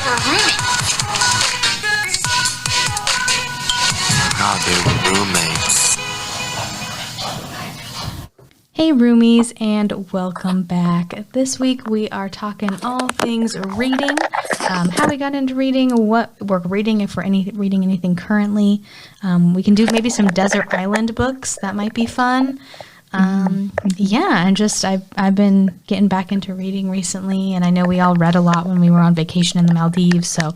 Now they're roommates. Hey Roomies, and welcome back. This week we are talking all things reading, how we got into reading, what we're reading, if we're reading anything currently. We can do maybe some desert island books. That might be fun. Yeah, and just I've been getting back into reading recently, and I know we all read a lot when we were on vacation in the Maldives, so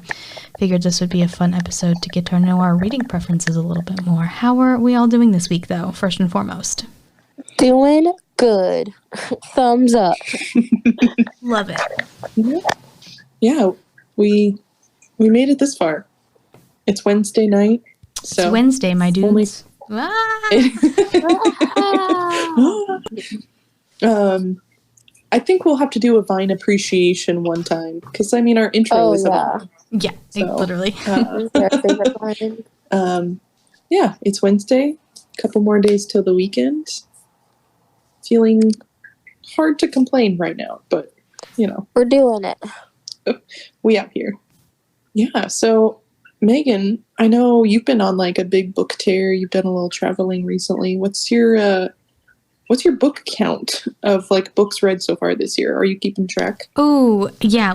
figured this would be a fun episode to get to know our reading preferences a little bit more. How are we all doing this week, though, first and foremost? Doing good. Thumbs up. Love it. Yeah, we made it this far. It's Wednesday night. So it's Wednesday, my dudes. I think we'll have to do a Vine appreciation one time because I mean our intro is about. Yeah, so, literally. Yeah, it's Wednesday. A couple more days till the weekend. Feeling hard to complain right now, but you know we're doing it. We out here. Yeah. So Meaghan, I know you've been on like a big book tear. You've done a little traveling recently. What's your book count of like books read so far this year? Are you keeping track? Oh, yeah.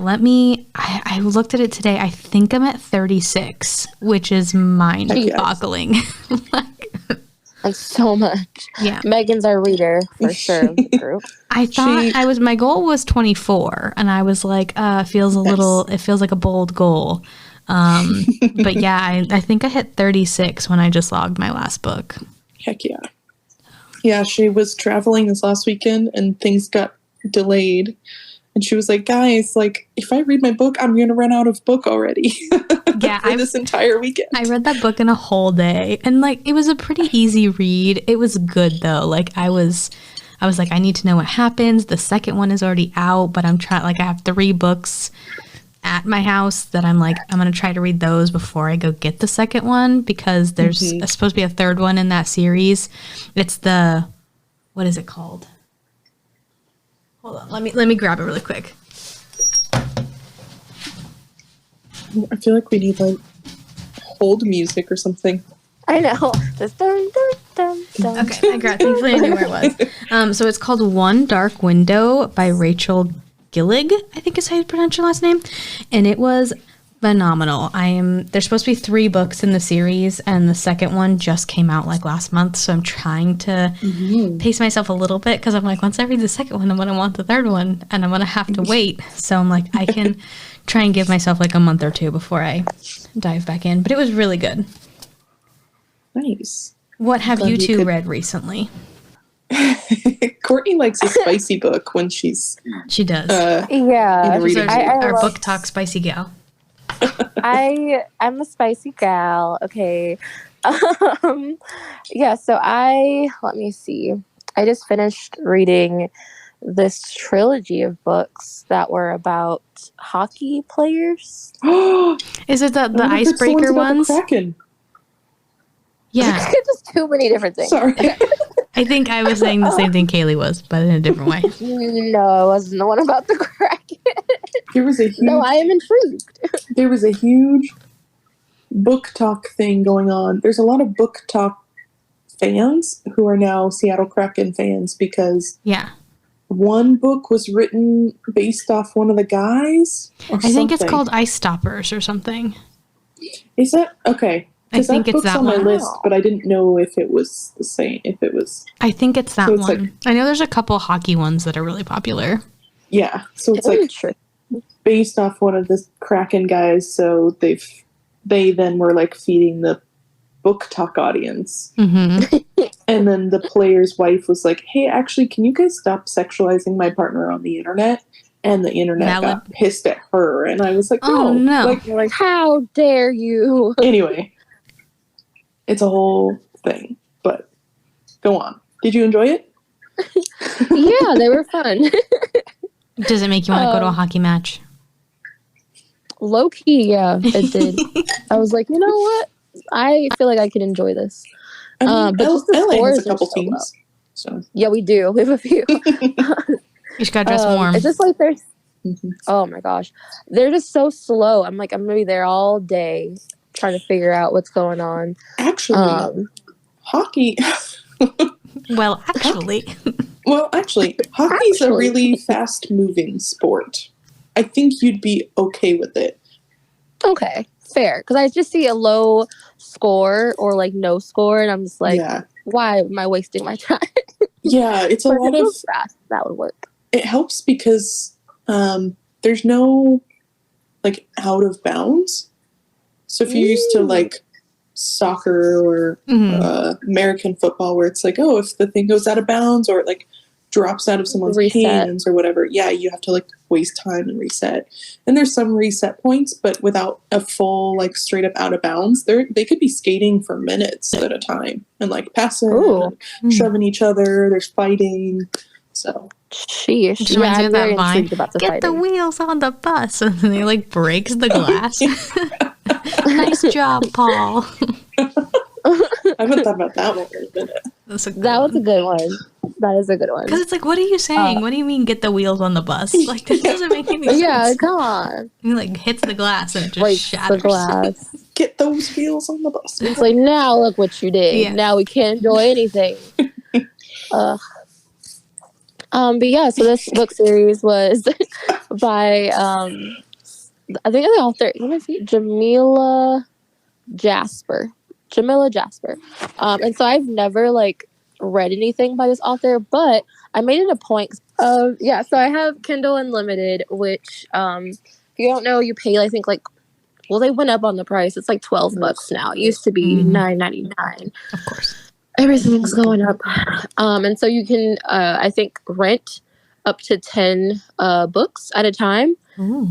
I looked at it today. I think I'm at 36, which is mind-boggling. That's so much. Yeah. Megan's our reader for sure of the group. I thought my goal was 24, and I was like, it feels like a bold goal. But yeah, I think I hit 36 when I just logged my last book. Heck yeah. Yeah, she was traveling this last weekend and things got delayed. And she was like, guys, like, if I read my book, I'm going to run out of book already. Yeah. For this entire weekend. I read that book in a whole day. And, like, it was a pretty easy read. It was good, though. Like, I was like, I need to know what happens. The second one is already out, but I have 3 books at my house that I'm like, I'm going to try to read those before I go get the second one because there's supposed to be a third one in that series. It's what is it called? Hold on, let me grab it really quick. I feel like we need like hold music or something. I know. Just dun, dun, dun, dun. Okay, I grabbed. Thankfully, I knew where it was. So it's called One Dark Window by Rachel Gillig, I think is how you pronounce your last name, and it was phenomenal. There's supposed to be 3 books in the series, and the second one just came out like last month, so I'm trying to pace myself a little bit because I'm like, once I read the second one, I'm going to want the third one, and I'm going to have to wait. So I'm like, I can try and give myself like a month or 2 before I dive back in. But it was really good. Nice. What have you two read recently? Courtney likes a spicy book when she does. Yeah, she's our book talk spicy gal. I'm a spicy gal. Okay. Yeah, so let me see. I just finished reading this trilogy of books that were about hockey players. Is it the icebreaker ones? Yeah. Just too many different things. Sorry. I think I was saying the same thing Kaylee was, but in a different way. No, it wasn't the one about the Kraken. No, I am intrigued. There was a huge book talk thing going on. There's a lot of book talk fans who are now Seattle Kraken fans because one book was written based off one of the guys. I think it's called Ice Stoppers or something. Is that? Okay. I think it's that on one. my list, but I didn't know if it was the same. I think it's that one. I know there's a couple hockey ones that are really popular. Yeah, so it's like based off one of the Kraken guys. So they then were like feeding the book talk audience, and then the player's wife was like, "Hey, actually, can you guys stop sexualizing my partner on the internet?" And the internet got pissed at her, and I was like, "Oh no!" Like, how dare you? Anyway. It's a whole thing, but go on. Did you enjoy it? Yeah, they were fun. Does it make you want to go to a hockey match? Low key, yeah, it did. I was like, you know what? I feel like I could enjoy this. I mean, but just the LA scores has a couple are so teams. So. Yeah, we do. We have a few. You just got to dress warm. It's just like Oh my gosh. They're just so slow. I'm like, I'm going to be there all day trying to figure out what's going on. Actually, hockey... Well, actually, hockey's a really fast-moving sport. I think you'd be okay with it. Okay, fair. Because I just see a low score or like no score, and I'm just like, why am I wasting my time? Yeah, it's a lot of fast. That would work. It helps because there's no like out of bounds. So if you're used to like soccer or American football, where it's like, oh, if the thing goes out of bounds or it like drops out of someone's hands or whatever, you have to like waste time and reset. And there's some reset points, but without a full like straight up out of bounds, they could be skating for minutes at a time and like passing, and shoving each other. There's fighting. So sheesh. Just reminds me of that line. Get the wheels on the bus, and then he like breaks the glass. Nice job, Paul. I haven't thought about that one in a minute. That was a good one. That is a good one. Because it's like, what are you saying? What do you mean, get the wheels on the bus? Like, that doesn't make any sense. Yeah, come on. He like hits the glass and it just shatters. The glass. Get those wheels on the bus. It's like, now look what you did. Yeah. Now we can't enjoy anything. But yeah, so this book series was by I think the author, let me see, Jamila Jasper. And so I've never like read anything by this author, but I made it a point of so I have Kindle Unlimited, which if you don't know, you pay, I think, like, well, they went up on the price. It's like $12 now. It used to be $9.99. Of course. Everything's going up. And so you can I think rent up to 10 books at a time.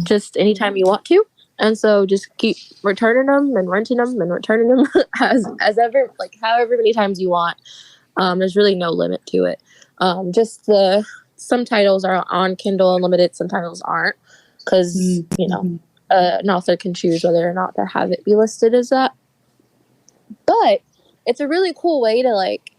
Just anytime you want to. And so just keep returning them and renting them and returning them as ever, like however many times you want. There's really no limit to it. Just some titles are on Kindle Unlimited, some titles aren't, because you know, an author can choose whether or not to have it be listed as that. But it's a really cool way to, like,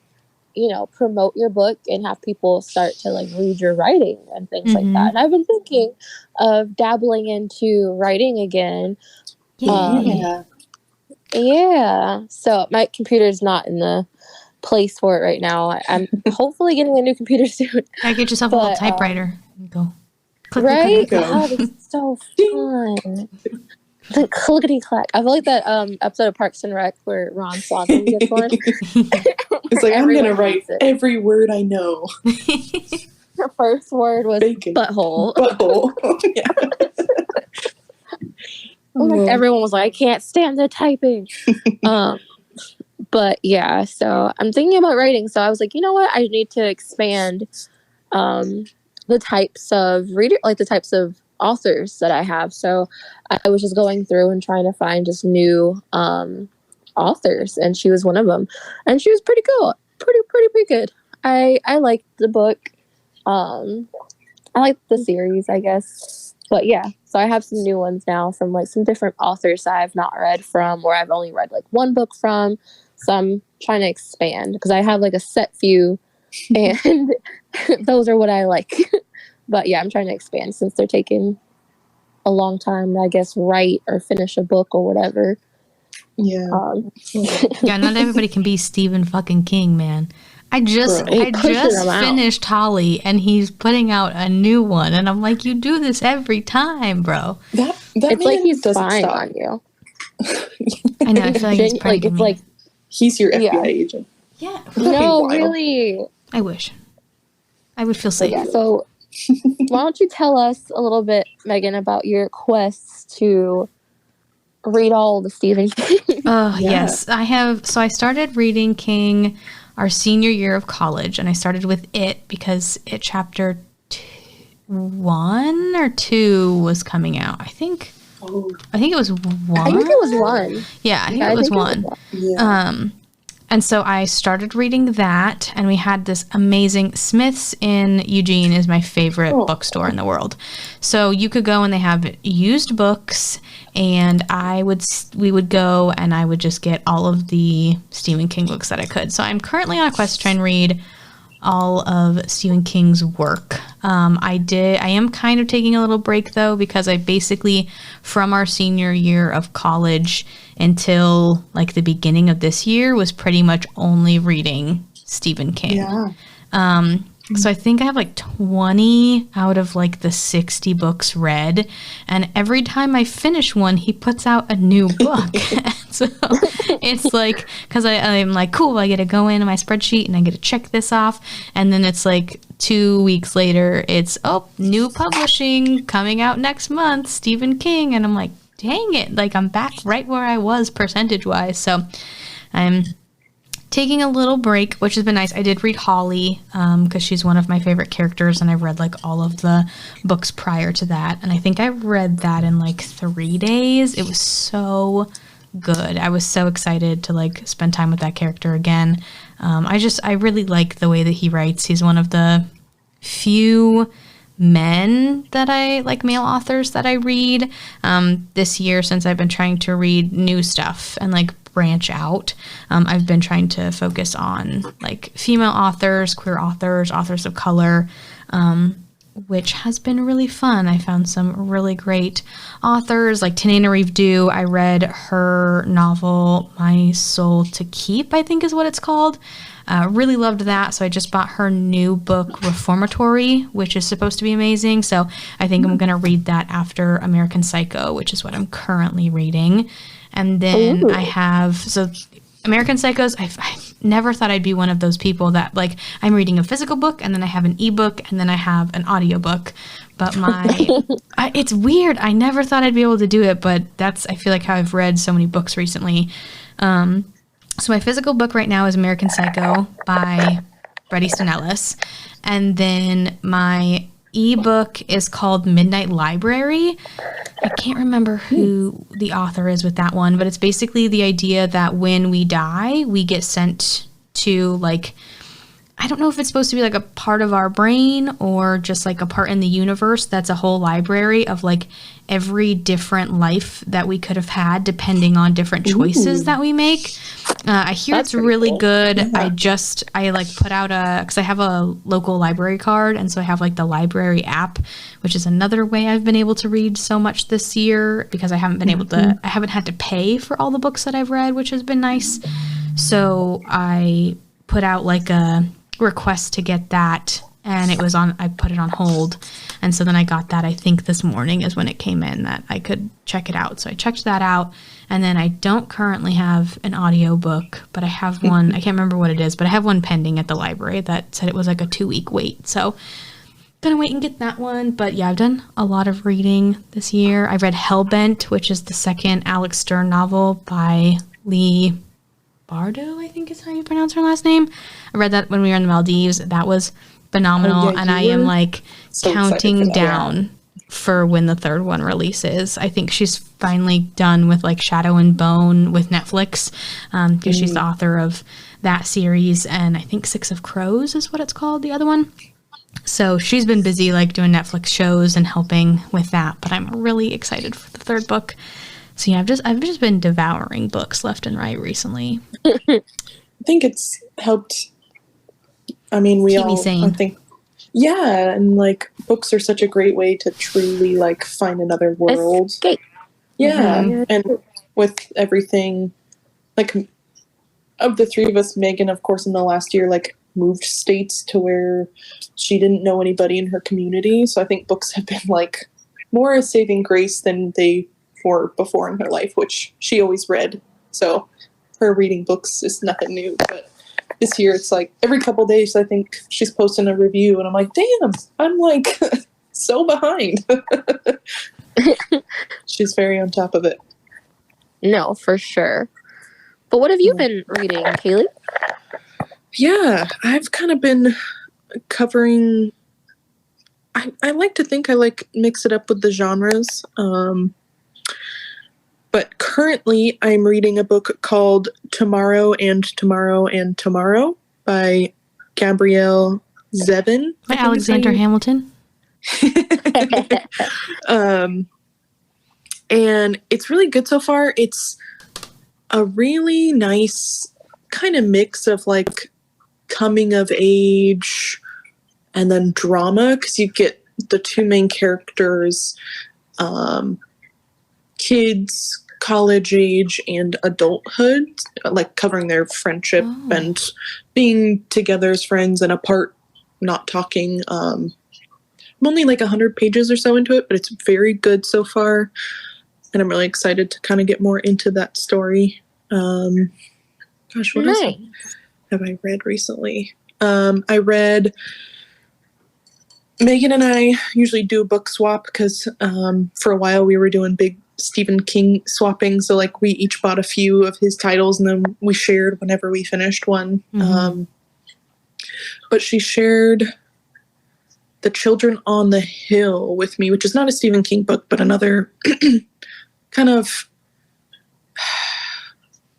you know, promote your book and have people start to like read your writing and things like that. And I've been thinking of dabbling into writing again. Yeah. So my computer's not in the place for it right now. I'm hopefully getting a new computer soon. Get yourself a little typewriter. Go. Click, right? click, God, it's so fun. The clickety clack. I feel like that episode of Parks and Rec where Ron Swanson gets one. It's like, I'm gonna write every word I know. The first word was butthole. Like, everyone was like, I can't stand the typing. But yeah, so I'm thinking about writing. So I was like, you know what? I need to expand the types of the types of authors that I have. So I was just going through and trying to find just new authors, and she was one of them, and she was pretty cool, pretty good. I liked the book. I liked the series, I guess. But yeah, so I have some new ones now from like some different authors that I've not read from, or I've only read like one book from. So I'm trying to expand because I have like a set few, and those are what I like. But yeah, I'm trying to expand since they're taking a long time to, I guess, write or finish a book or whatever. Yeah. Yeah, not everybody can be Stephen fucking King, man. I just finished Holly, and he's putting out a new one, and I'm like, you do this every time, bro. That it's like he's spying on you. I know. I feel like he's like it's like he's your FBI agent. Yeah. No, really. I wish. I would feel safe. Yeah. So, why don't you tell us a little bit, Meaghan, about your quests to read all the Stephen King? Oh, yes. I have. So I started reading King our senior year of college, and I started with It because It chapter 1 or 2 was coming out. I think it was 1. I think it was 1. Yeah, I think it was 1. Yeah. And so I started reading that, and we had this amazing Smith's in Eugene is my favorite bookstore in the world. So you could go and they have used books, and we would go and I would just get all of the Stephen King books that I could. So I'm currently on a quest to try and read all of Stephen King's work. I am kind of taking a little break though, because I basically, from our senior year of college until like the beginning of this year, was pretty much only reading Stephen King. Yeah. So I think I have like 20 out of like the 60 books read. And every time I finish one, he puts out a new book. So it's like, because I'm like, cool, I get to go into my spreadsheet and I get to check this off. And then it's like 2 weeks later, it's, new publishing coming out next month, Stephen King. And I'm like, dang it. Like, I'm back right where I was percentage-wise. So I'm taking a little break, which has been nice. I did read Holly because she's one of my favorite characters, and I've read like all of the books prior to that, and I think I read that in like 3 days. It was so good. I was so excited to like spend time with that character again. I really like the way that he writes. He's one of the few men that I like, male authors that I read this year, since I've been trying to read new stuff and like branch out. I've been trying to focus on like female authors, queer authors, authors of color, which has been really fun. I found some really great authors like Tananarive. I read her novel, My Soul to Keep, I think is what it's called. Really loved that. So I just bought her new book, Reformatory, which is supposed to be amazing. So I think I'm going to read that after American Psycho, which is what I'm currently reading. And then I have, so American Psychos, I never thought I'd be one of those people that like, I'm reading a physical book and then I have an ebook and then I have an audiobook. But it's weird. I never thought I'd be able to do it, but that's, I feel like how I've read so many books recently. So my physical book right now is American Psycho by Bret Easton Ellis. And then my ebook is called Midnight Library. I can't remember who the author is with that one, but it's basically the idea that when we die, we get sent to like, I don't know if it's supposed to be like a part of our brain or just like a part in the universe that's a whole library of like every different life that we could have had depending on different choices that we make. I hear that's it's really cool. Good. Yeah. I like put out because I have a local library card, and so I have like the library app, which is another way I've been able to read so much this year because I haven't been able to, I haven't had to pay for all the books that I've read, which has been nice. So I put out like a request to get that, and I put it on hold, and so then I got that, I think this morning is when it came in that I could check it out. So I checked that out, and then I don't currently have an audiobook, but I have one, I can't remember what it is, but I have one pending at the library that said it was like a 2-week wait, so gonna wait and get that one. But yeah, I've done a lot of reading this year. I read Hellbent, which is the second Alex Stern novel by Lee Bardo, I think is how you pronounce her last name. I read that when we were in the Maldives. That was phenomenal. And I am like counting down for when the third one releases. I think she's finally done with like Shadow and Bone with Netflix, because she's the author of that series, and I think Six of Crows is what it's called, the other one. So she's been busy like doing Netflix shows and helping with that, but I'm really excited for the third book. So yeah, I've just been devouring books left and right recently. I think it's helped. I mean, keep me sane. I think, yeah, and like books are such a great way to truly like find another world. Escape. Yeah, and with everything, like of the three of us, Meaghan, of course, in the last year, like moved states to where she didn't know anybody in her community. So I think books have been like more a saving grace than they were before in her life, which she always read. So her reading books is nothing new. But this year it's like every couple days I think she's posting a review, and I'm like, damn, I'm like so behind. She's very on top of it. No, for sure. But what have you been reading, Kaylee? Yeah, I've kind of been covering. I like to think I like mix it up with the genres. But currently I'm reading a book called Tomorrow and Tomorrow and Tomorrow by Gabrielle Zevin. By Alexander Hamilton. And it's really good so far. It's a really nice kind of mix of like coming of age and then drama, because you get the two main characters, kids, college age, and adulthood, like covering their friendship and being together as friends and apart, not talking. I'm only like 100 pages or so into it, but it's very good so far. And I'm really excited to kind of get more into that story. Gosh, what else have I read recently? I read, Meaghan and I usually do a book swap because for a while we were doing big Stephen King swapping. So like we each bought a few of his titles and then we shared whenever we finished one. But she shared The Children on the Hill with me, which is not a Stephen King book, but another kind of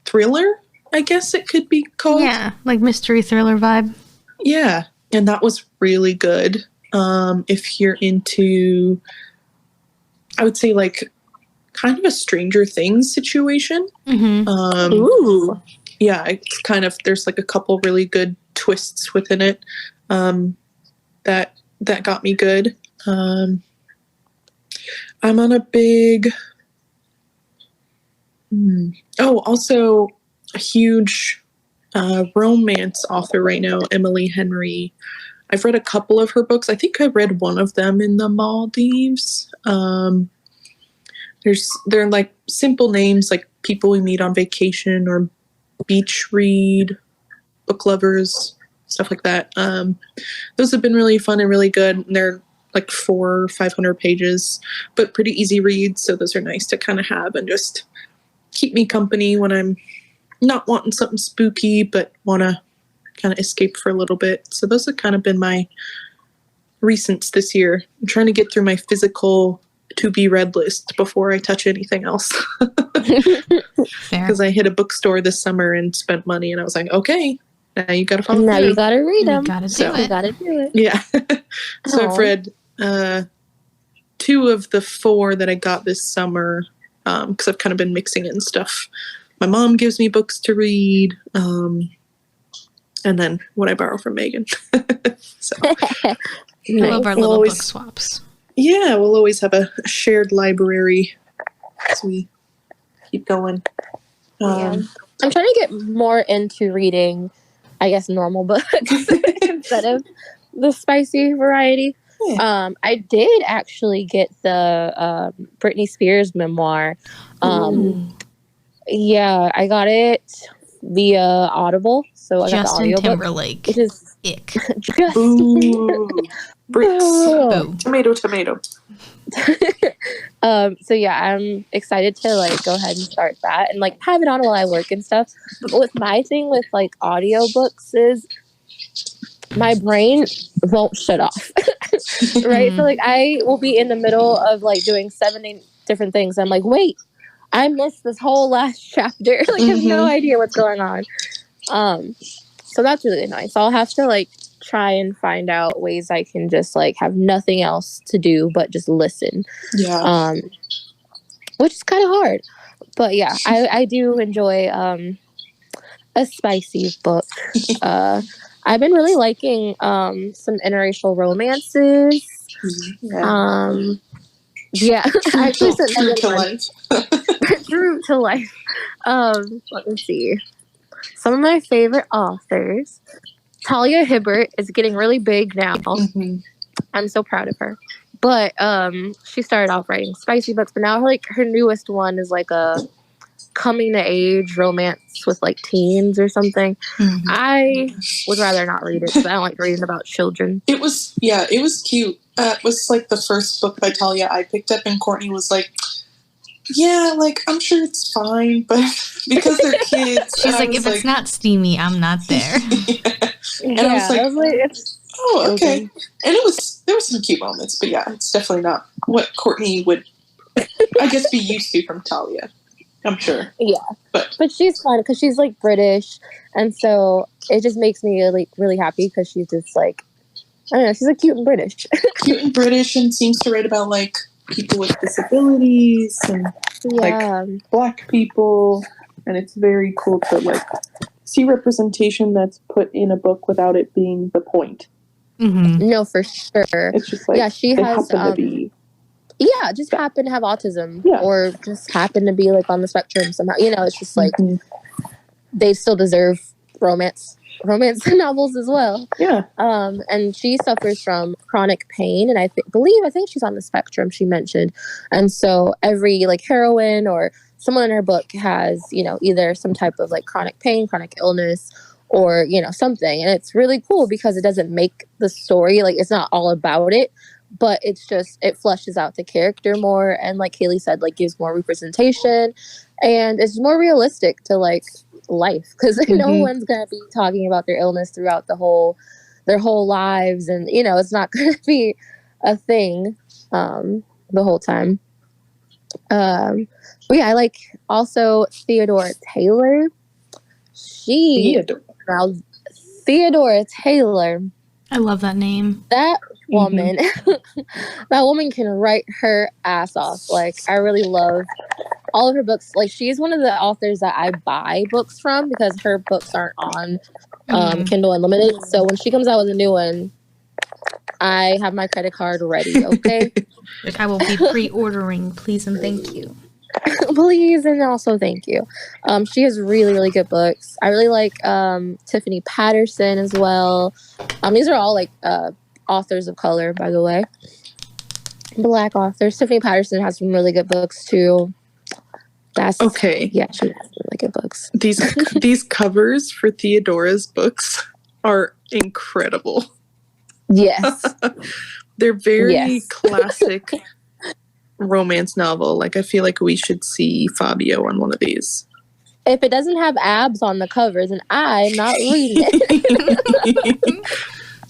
thriller, I guess it could be called. Yeah, like mystery thriller vibe. Yeah, and that was really good. If you're into, I would say, like, kind of a Stranger Things situation. Ooh. Yeah, it's kind of, there's like a couple really good twists within it that got me good. I'm on a big... also a huge romance author right now, Emily Henry. I've read a couple of her books. I think I read one of them in the Maldives. They're like simple names, like people we meet on vacation or beach read, book lovers, stuff like that. Those have been really fun and really good. And they're like 400 or 500 pages, but pretty easy reads. So those are nice to kind of have and just keep me company when I'm not wanting something spooky, but want to kind of escape for a little bit. So those have kind of been my recents this year. I'm trying to get through my physical to be read list before I touch anything else. Because I hit a bookstore this summer and spent money, and I was like, okay, now you got to follow Now through. you got to read them. You got to do it. Yeah. So I've read 2 of the 4 that I got this summer, because I've kind of been mixing in stuff. My mom gives me books to read, and then what I borrow from Meaghan. So I love our little book swaps. Yeah, we'll always have a shared library as we keep going. I'm trying to get more into reading, I guess, normal books instead of the spicy variety. Yeah. I did actually get the Britney Spears memoir. Yeah, I got it via Audible, so I got the audiobook. Justin Timberlake. It is ick. Boo. Bricks. Boo. Tomato. So yeah, I'm excited to like go ahead and start that and like have it on while I work and stuff. But with my thing with like audiobooks is my brain won't shut off. Right? So like I will be in the middle of like doing 7 different things. I'm like, wait, I missed this whole last chapter. Like I have no idea what's going on. So that's really nice. I'll have to like try and find out ways I can just like have nothing else to do but just listen. Yeah. Which is kind of hard. But yeah, I do enjoy a spicy book. I've been really liking some interracial romances. Yeah. I actually sent True to life. True to life. Let me see. Some of my favorite authors. Talia Hibbert is getting really big now. I'm so proud of her. But she started off writing spicy books, but now her newest one is like a coming to age romance with like teens or something. I would rather not read it because I don't like reading about children. It was cute. It was like the first book by Talia I picked up, and Courtney was like, yeah, like, I'm sure it's fine, but because they're kids. She's like, if it's not steamy, I'm not there. And I was like, oh, okay. And there was some cute moments, but yeah, it's definitely not what Courtney would, I guess, be used to from Talia. I'm sure. Yeah. But she's fun because she's like British, and so it just makes me like really happy because she's just like, I don't know, she's like cute and British. Cute and British, and seems to write about like people with disabilities and like Black people, and it's very cool to like see representation that's put in a book without it being the point. Mm-hmm. No, for sure. It's just like, she they has happen to be... Yeah, just happen to have autism, Yeah. or just happen to be like on the spectrum somehow. You know, it's just like they still deserve romance novels as well. Yeah. And she suffers from chronic pain, and I think she's on the spectrum, she mentioned. And so every like heroine or someone in her book has, you know, either some type of like chronic pain, chronic illness, or, you know, something. And it's really cool because it doesn't make the story, like, it's not all about it, but it's just, it fleshes out the character more, and like Kaylee said, like, gives more representation, and it's more realistic to like life, because no one's gonna be talking about their illness throughout their whole lives, and you know, it's not gonna be a thing the whole time. But yeah, I like also Theodora Taylor. Theodora Taylor. I love that name. That woman, that woman can write her ass off. Like, I really love all of her books. Like, she's one of the authors that I buy books from because her books aren't on Kindle Unlimited. So when she comes out with a new one, I have my credit card ready, okay? Like, I will be pre-ordering, please and thank you. Please and also thank you. She has really, really good books. I really like Tiffany Patterson as well. These are all like authors of color, by the way. Black authors. Tiffany Patterson has some really good books too. That's okay. Yeah, she has really good books. These covers for Theodora's books are incredible. Yes. They're very classic romance novel. Like, I feel like we should see Fabio on one of these. If it doesn't have abs on the cover, then I'm not reading it.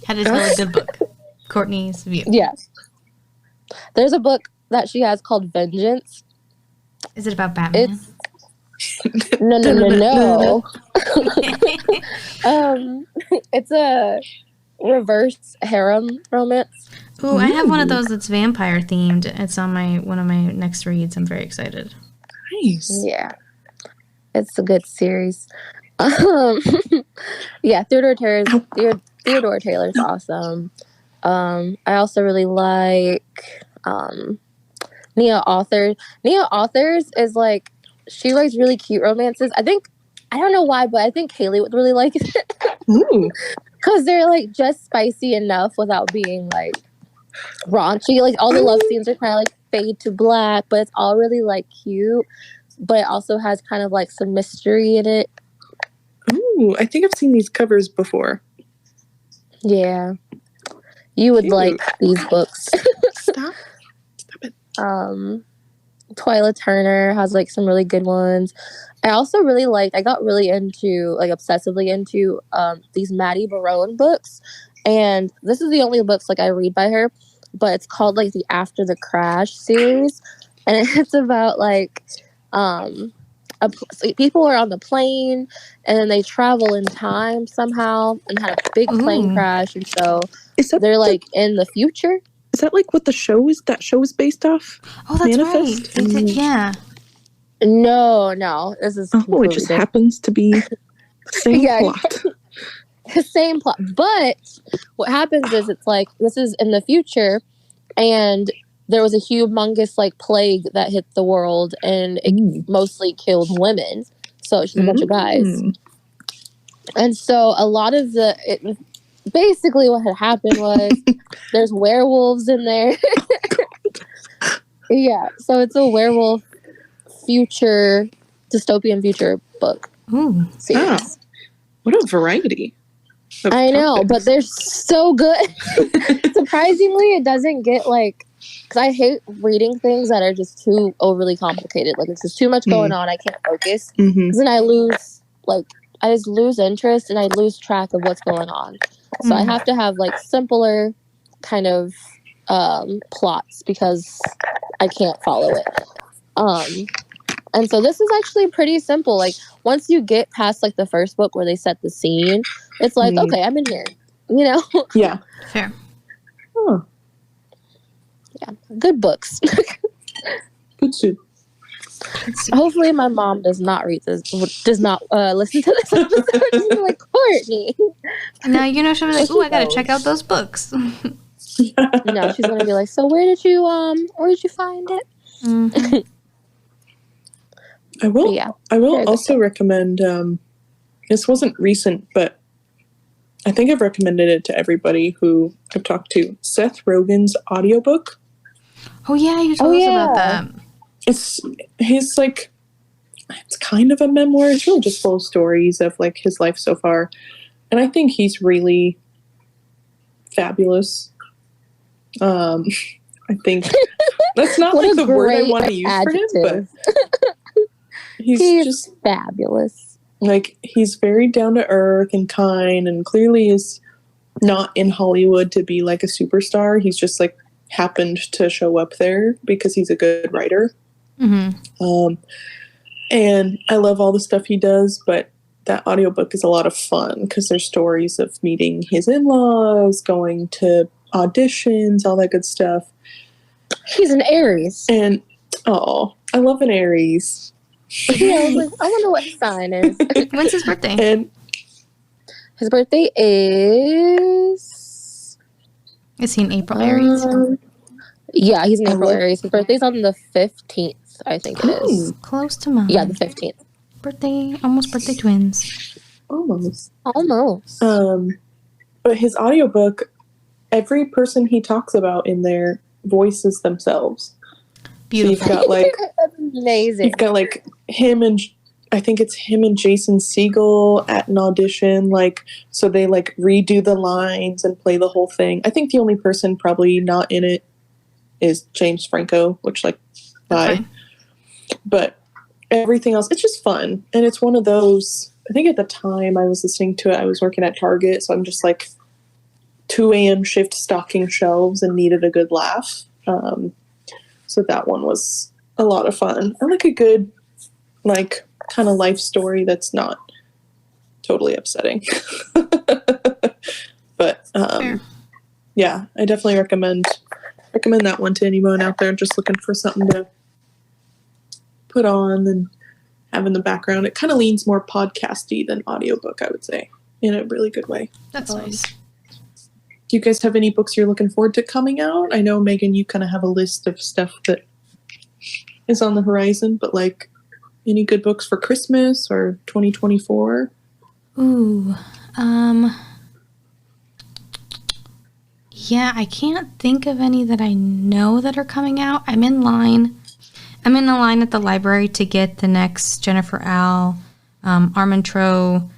How to tell a good book. Courtney's view. Yes. There's a book that she has called Vengeance. Is it about Batman? No. It's a reverse harem romance. Ooh, I have one of those that's vampire themed. It's on one of my next reads. I'm very excited. Nice. Yeah. It's a good series. Yeah, Theodora Taylor's awesome. I also really like Nia Authors. Nia Authors is like, she writes really cute romances. I don't know why, but I think Kaylee would really like it. Because they're like just spicy enough without being like raunchy. Like, all the love scenes are kind of like fade to black, but it's all really like cute. But it also has kind of like some mystery in it. Ooh, I think I've seen these covers before. Yeah. You would like these books. Stop it. Twyla Turner has like some really good ones. I also really I got really into, like, obsessively into these Maddie Barone books. And this is the only books like I read by her, but it's called like the After the Crash series. And it's about like people are on the plane and then they travel in time somehow and had a big plane crash, and so they're like in the future. Is that like what the show is? That show is based off? Oh, that's Manifest? right. Yeah. No. This is it just happens to be the same plot. The same plot. But what happens is, it's like, this is in the future, and there was a humongous like plague that hit the world, and it mostly killed women. So it's just a bunch of guys. And so a lot of basically what had happened was there's werewolves in there. Yeah, so it's a werewolf dystopian future book. Ooh. Wow. What a variety. I know, but they're so good. Surprisingly, it doesn't get like, because I hate reading things that are just too overly complicated. Like, it's just too much going on. I can't focus. Because then I just lose interest, and I lose track of what's going on. So I have to have like simpler kind of plots because I can't follow it. And so this is actually pretty simple. Like, once you get past like the first book where they set the scene, it's like, okay, I'm in here, you know? Yeah. Fair. Oh. Yeah. Good books. Good soup. Hopefully my mom does not listen to this episode. She'll be like, Courtney. Now, you know, she'll be like, ooh, I gotta check out those books. No, she's gonna be like, so where did you find it? Mm-hmm. I will also recommend, this wasn't recent, but I think I've recommended it to everybody who I've talked to. Seth Rogen's audiobook. Oh, yeah, you told us about that. It's kind of a memoir. It's really just full of stories of, like, his life so far. And I think he's really fabulous. I think that's not like the word I want to use adjective. for him, but he's just fabulous. Like, he's very down to earth and kind, and clearly is not in Hollywood to be like a superstar. He's just like happened to show up there because he's a good writer. Mm-hmm. And I love all the stuff he does, but that audiobook is a lot of fun because there's stories of meeting his in-laws, going to auditions, all that good stuff. He's an Aries. And, I love an Aries. Yeah, I was like, I wonder what his sign is. When's his birthday? And his birthday is... Is he an April Aries? Yeah, he's an April Aries. His birthday's on the 15th, I think it is. Close to mine. Yeah, the 15th. Almost birthday twins. Almost. But his audiobook, every person he talks about in there voices themselves. Beautiful. So you've got like amazing. You've got like him and I think it's him and Jason Segel at an audition, like, so they like redo the lines and play the whole thing. I think the only person probably not in it is James Franco, which like bye. Okay. But everything else, it's just fun. And it's one of those, I think at the time I was listening to it, I was working at Target, so I'm just like 2 a.m. shift stocking shelves and needed a good laugh. So that one was a lot of fun. I like a good, like, kind of life story that's not totally upsetting. But yeah, I definitely recommend that one to anyone out there just looking for something to put on and have in the background. It kind of leans more podcasty than audiobook, I would say, in a really good way. That's nice. Do you guys have any books you're looking forward to coming out? I know, Meaghan, you kind of have a list of stuff that is on the horizon, but like any good books for Christmas or 2024? Ooh, yeah, I can't think of any that I know that are coming out. I'm in line at the library to get the next Jennifer Al, Armentrout,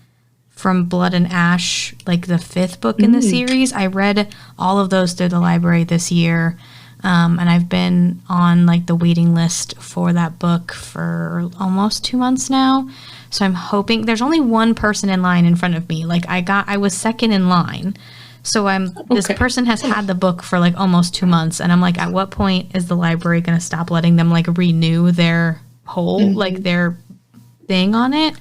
From Blood and Ash, like the 5th book in the series. I read all of those through the library this year, and I've been on like the waiting list for that book for almost 2 months now. So I'm hoping there's only one person in line in front of me. Like I was second in line. So this person has had the book for like almost 2 months, and I'm like, at what point is the library going to stop letting them like renew their whole like their thing on it?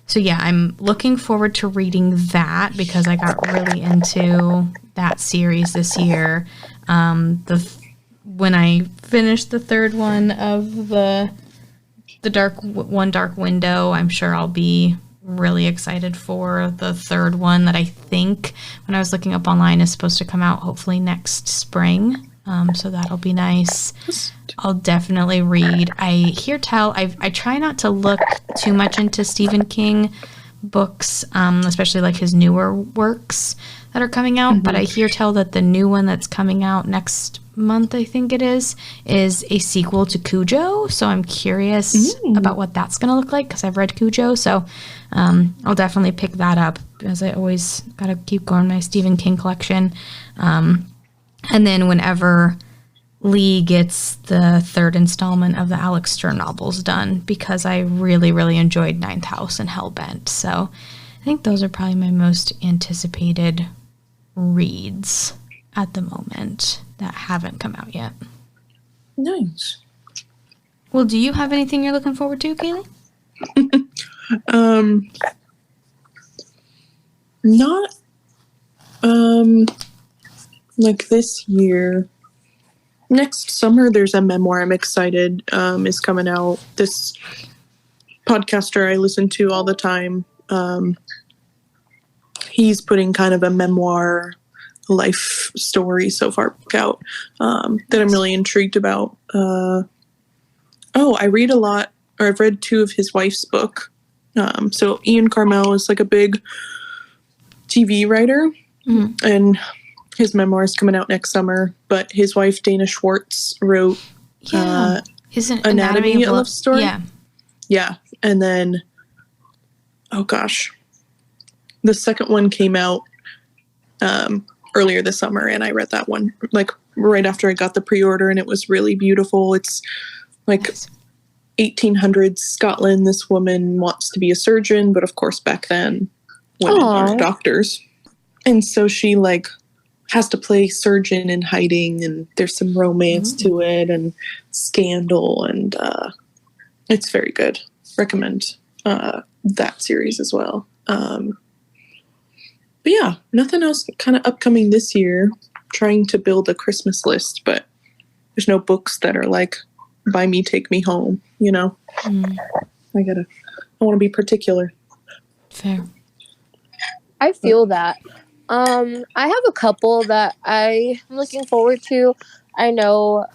So yeah, I'm looking forward to reading that because I got really into that series this year. When I finished the 3rd one of the Dark Window, I'm sure I'll be really excited for the 3rd one that I think, when I was looking up online, is supposed to come out hopefully next spring. So that'll be nice. I'll definitely read. I try not to look too much into Stephen King books, especially like his newer works that are coming out. But I hear tell that the new one that's coming out next month, I think it is a sequel to Cujo. So I'm curious about what that's going to look like because I've read Cujo. So I'll definitely pick that up because I always got to keep going my Stephen King collection. And then whenever Lee gets the 3rd installment of the Alex Stern novels done, because I really, really enjoyed Ninth House and Hellbent. So I think those are probably my most anticipated reads at the moment that haven't come out yet. Nice. Well, do you have anything you're looking forward to, Kaylee? Not like this year. next summer, there's a memoir I'm excited is coming out. This podcaster I listen to all the time, he's putting kind of a memoir life story so far out that I'm really intrigued about. I read a lot, or I've read 2 of his wife's book. So Ian Carmel is like a big TV writer, and his memoir is coming out next summer. But his wife Dana Schwartz wrote Isn't Anatomy of Love Story? Yeah. And then, the second one came out earlier this summer, and I read that one like right after I got the pre-order, and it was really beautiful. It's like 1800s Scotland. This woman wants to be a surgeon, but of course back then women aren't doctors, and so she like has to play surgeon in hiding, and there's some romance to it and scandal, and it's very good. Recommend that series as well. But yeah, nothing else kind of upcoming this year. Trying to build a Christmas list, but there's no books that are like, buy me, take me home, you know? I want to be particular. Fair. I feel that. I have a couple that I'm looking forward to. I know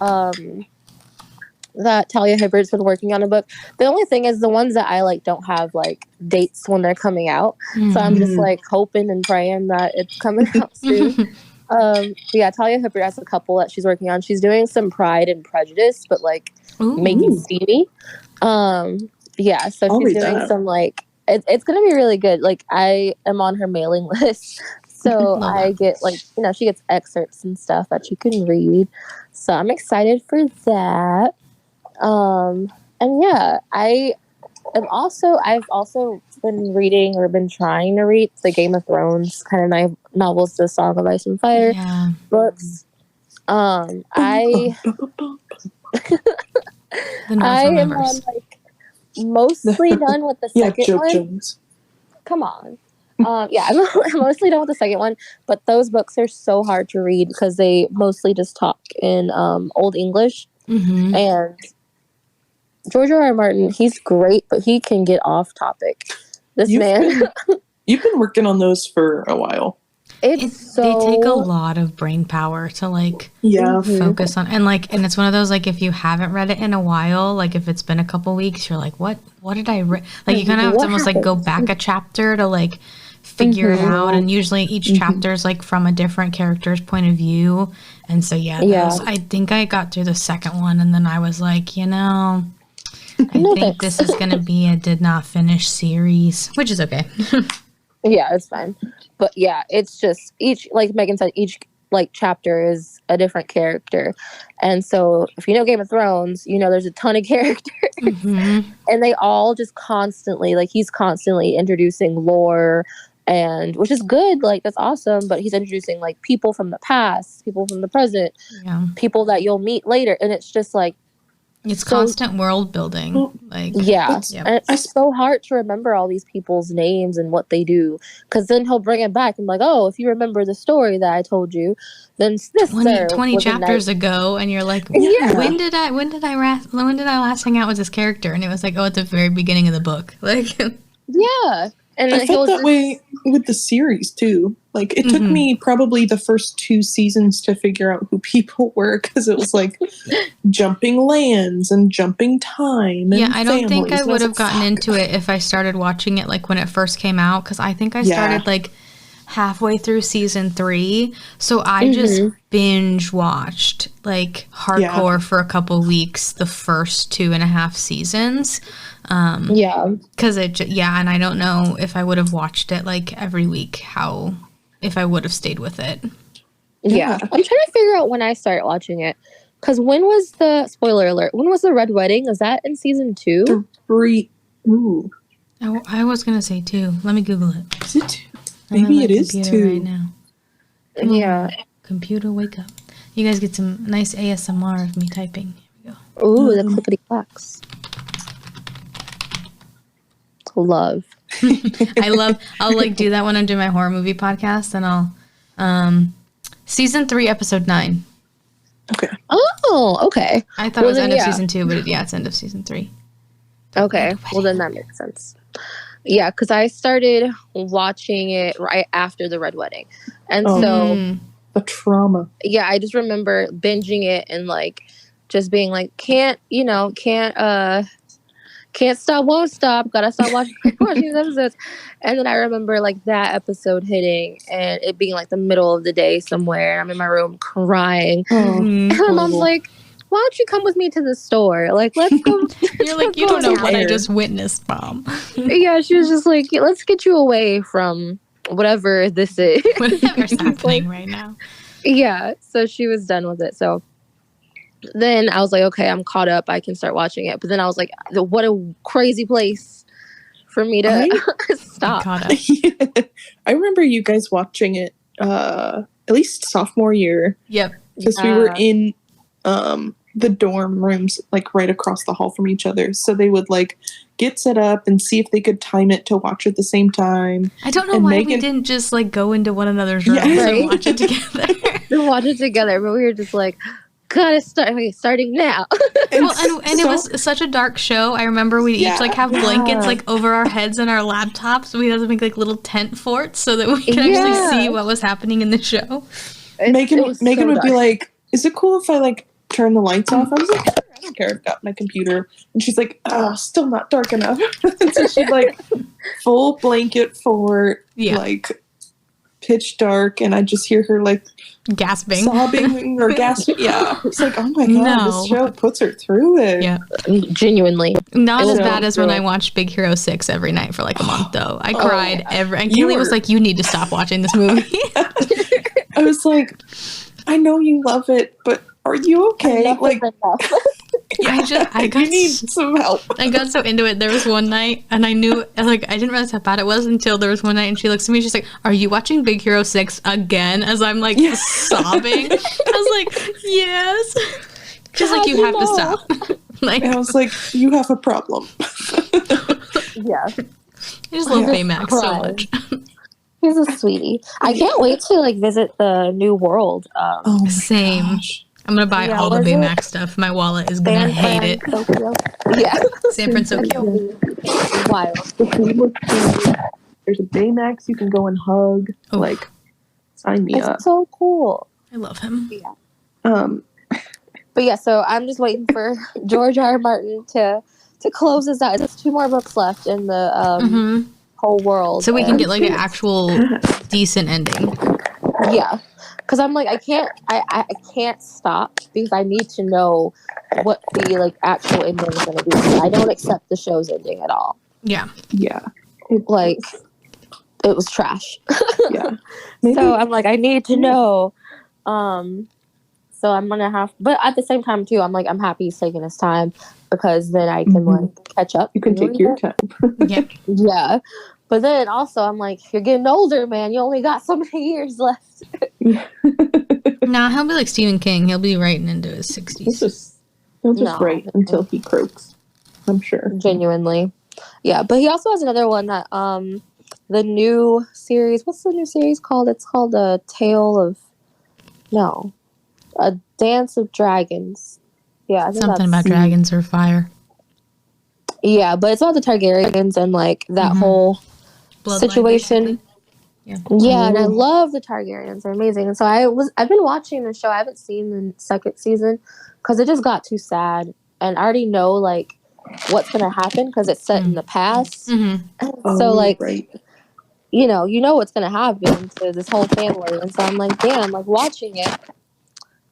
that Talia Hibbert's been working on a book. The only thing is the ones that I like don't have like dates when they're coming out. So I'm just like hoping and praying that it's coming out soon. Talia Hibbert has a couple that she's working on. She's doing some Pride and Prejudice, but like making steamy. So she's doing some like it's gonna be really good. Like I am on her mailing list. So I get like, she gets excerpts and stuff that you can read. So I'm excited for that. I've also been reading or been trying to read the Game of Thrones kind of novels, the Song of Ice and Fire books. I am on like mostly done with the second one. Jones. Come on. I'm mostly done with the second one, but those books are so hard to read because they mostly just talk in Old English. And George R. R. Martin, he's great, but he can get off topic. You've been working on those for a while. They take a lot of brain power to like focus on, and it's one of those like if you haven't read it in a while, like if it's been a couple weeks, you're like, what did I read? Like you kind of have to almost like go back a chapter to like figure it out, and usually each chapter is like from a different character's point of view, and so I think I got through the second one, and then I was like, I think this is going to be a did not finish series, which is okay. Yeah, it's fine. But yeah, it's just each, like Meaghan said, each like chapter is a different character. And so if you know Game of Thrones, there's a ton of characters. And they all just constantly, like he's constantly introducing lore, and which is good, like that's awesome, but he's introducing like people from the past, people from the present, people that you'll meet later, and it's just like it's constant world building. And it's so hard to remember all these people's names and what they do, because then he'll bring it back and like, oh, if you remember the story that I told you, then this 20 chapters ago, and you're like, when did I last hang out with this character? And it was like, oh, at the very beginning of the book, like And I felt that way with the series too. Like it took me probably the first 2 seasons to figure out who people were, because it was like jumping lands and jumping time. And I don't think I would have gotten into it if I started watching it like when it first came out, because I think I started like halfway through season 3, so I just binge watched like hardcore for a couple weeks the first 2.5 seasons. Because and I don't know if I would have watched it like every week, if I would have stayed with it. I'm trying to figure out when I started watching it, because when was the spoiler alert? When was the Red Wedding? Was that in season 2? 3. Ooh, I was gonna say 2. Let me Google it. Is it 2? Maybe it is 2 right now. Computer, wake up! You guys get some nice ASMR of me typing. Here we go. Ooh, the clickety clacks. Love. I'll like do that when I'm doing my horror movie podcast, and I'll season 3 episode 9. Okay. Oh, okay. I thought it was end of season 2, but it's end of season 3. Okay. Well, then that makes sense. Yeah, because I started watching it right after the Red Wedding. And so... The trauma. Yeah, I just remember binging it and, like, just being like, can't stop, won't stop, gotta stop watching these episodes. And then I remember, like, that episode hitting and it being, like, the middle of the day somewhere. I'm in my room crying. And my mom's like, why don't you come with me to the store? Like, let's go. You're like, you don't know what I just witnessed, Mom. Yeah, she was just like, let's get you away from whatever this is. Whatever's happening right now. Yeah, so she was done with it. So then I was like, okay, I'm caught up. I can start watching it. But then I was like, what a crazy place for me to stop. I remember you guys watching it at least sophomore year. Yep. Because we were in the dorm rooms, like, right across the hall from each other. So they would, like, get set up and see if they could time it to watch at the same time. I don't know why we didn't just, like, go into one another's rooms and watch it together. Watch it together, but we were just like, gotta start. Okay, starting now. And it was such a dark show. I remember we each like have blankets like over our heads and our laptops. We had to make like little tent forts so that we could actually see what was happening in the show. Meaghan would be like, "Is it cool if I like turn the lights off?" I was like, "I don't care. I've got my computer." And she's like, "Oh, still not dark enough." So she'd like full blanket fort, like pitch dark, and I just hear her like gasping, sobbing or gasping. Yeah, it's like, oh my god, this show puts her through it. Yeah, genuinely. Not as bad as when I watched Big Hero 6 every night for like a month though. I cried every. And Kelly was like, "You need to stop watching this movie." I was like, "I know you love it, but are you okay?" Like, I need some help. I got so into it. There was one night, and I knew, like, I didn't realize how bad it was until there was one night, and she looks at me, she's like, "Are you watching Big Hero 6 again?" As I'm, like, sobbing. I was like, "Yes." She's like, "You have to stop." Like, I was like, "You have a problem." Yeah. I just love Baymax so much. He's a sweetie. I can't wait to, like, visit the New World. Same. Gosh. I'm going to buy all the Baymax stuff. My wallet is going to hate it. Tokyo. Yeah. San Francisco. Wild. There's a Baymax you can go and hug. Oh. Like, sign me up. It's so cool. I love him. Yeah. But yeah, so I'm just waiting for George R. R. Martin to close this out. There's 2 more books left in the whole world. So we can get like an actual decent ending. Yeah. Because I'm like, I can't stop because I need to know what the like actual ending is going to be. I don't accept the show's ending at all. Yeah. Yeah. Like, it was trash. Yeah. So I'm like, I need to know. So I'm going to have, but at the same time too, I'm like, I'm happy he's taking his time because then I can like catch up. You can take your time. Yeah. Yeah. But then also I'm like, you're getting older, man. You only got so many years left. Nah, he'll be like Stephen King. He'll be writing into his 60s. He'll just write until he croaks. I'm sure. Genuinely. Yeah, but he also has another one that the new series. What's the new series called? It's called A Dance of Dragons. Yeah, I think something about dragons or fire. Yeah, but it's all the Targaryens and like that whole bloodline situation. Basically. Yeah, and I love the Targaryens. They're amazing. And so I've been watching the show. I haven't seen the second season because it just got too sad. And I already know like what's gonna happen because it's set in the past. So like, you know what's gonna happen to this whole family. And so I'm like, damn, like watching it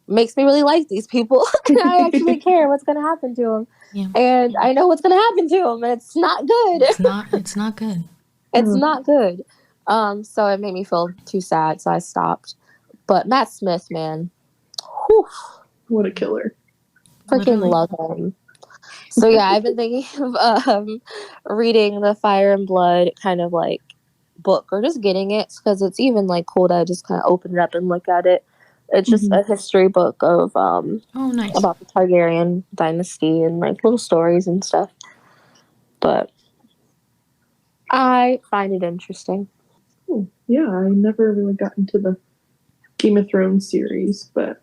makes me really like these people. I actually care what's gonna happen to them. Yeah. And I know what's gonna happen to them, and it's not good. It's not good. It's not good. So it made me feel too sad, so I stopped. But Matt Smith, man, whew, what a killer! Freaking love him. So yeah, I've been thinking of reading the Fire and Blood kind of like book, or just getting it because it's even like cool to just kind of open it up and look at it. It's just a history book of nice. About the Targaryen dynasty and like little stories and stuff. But I find it interesting. Oh, yeah, I never really got into the Game of Thrones series, but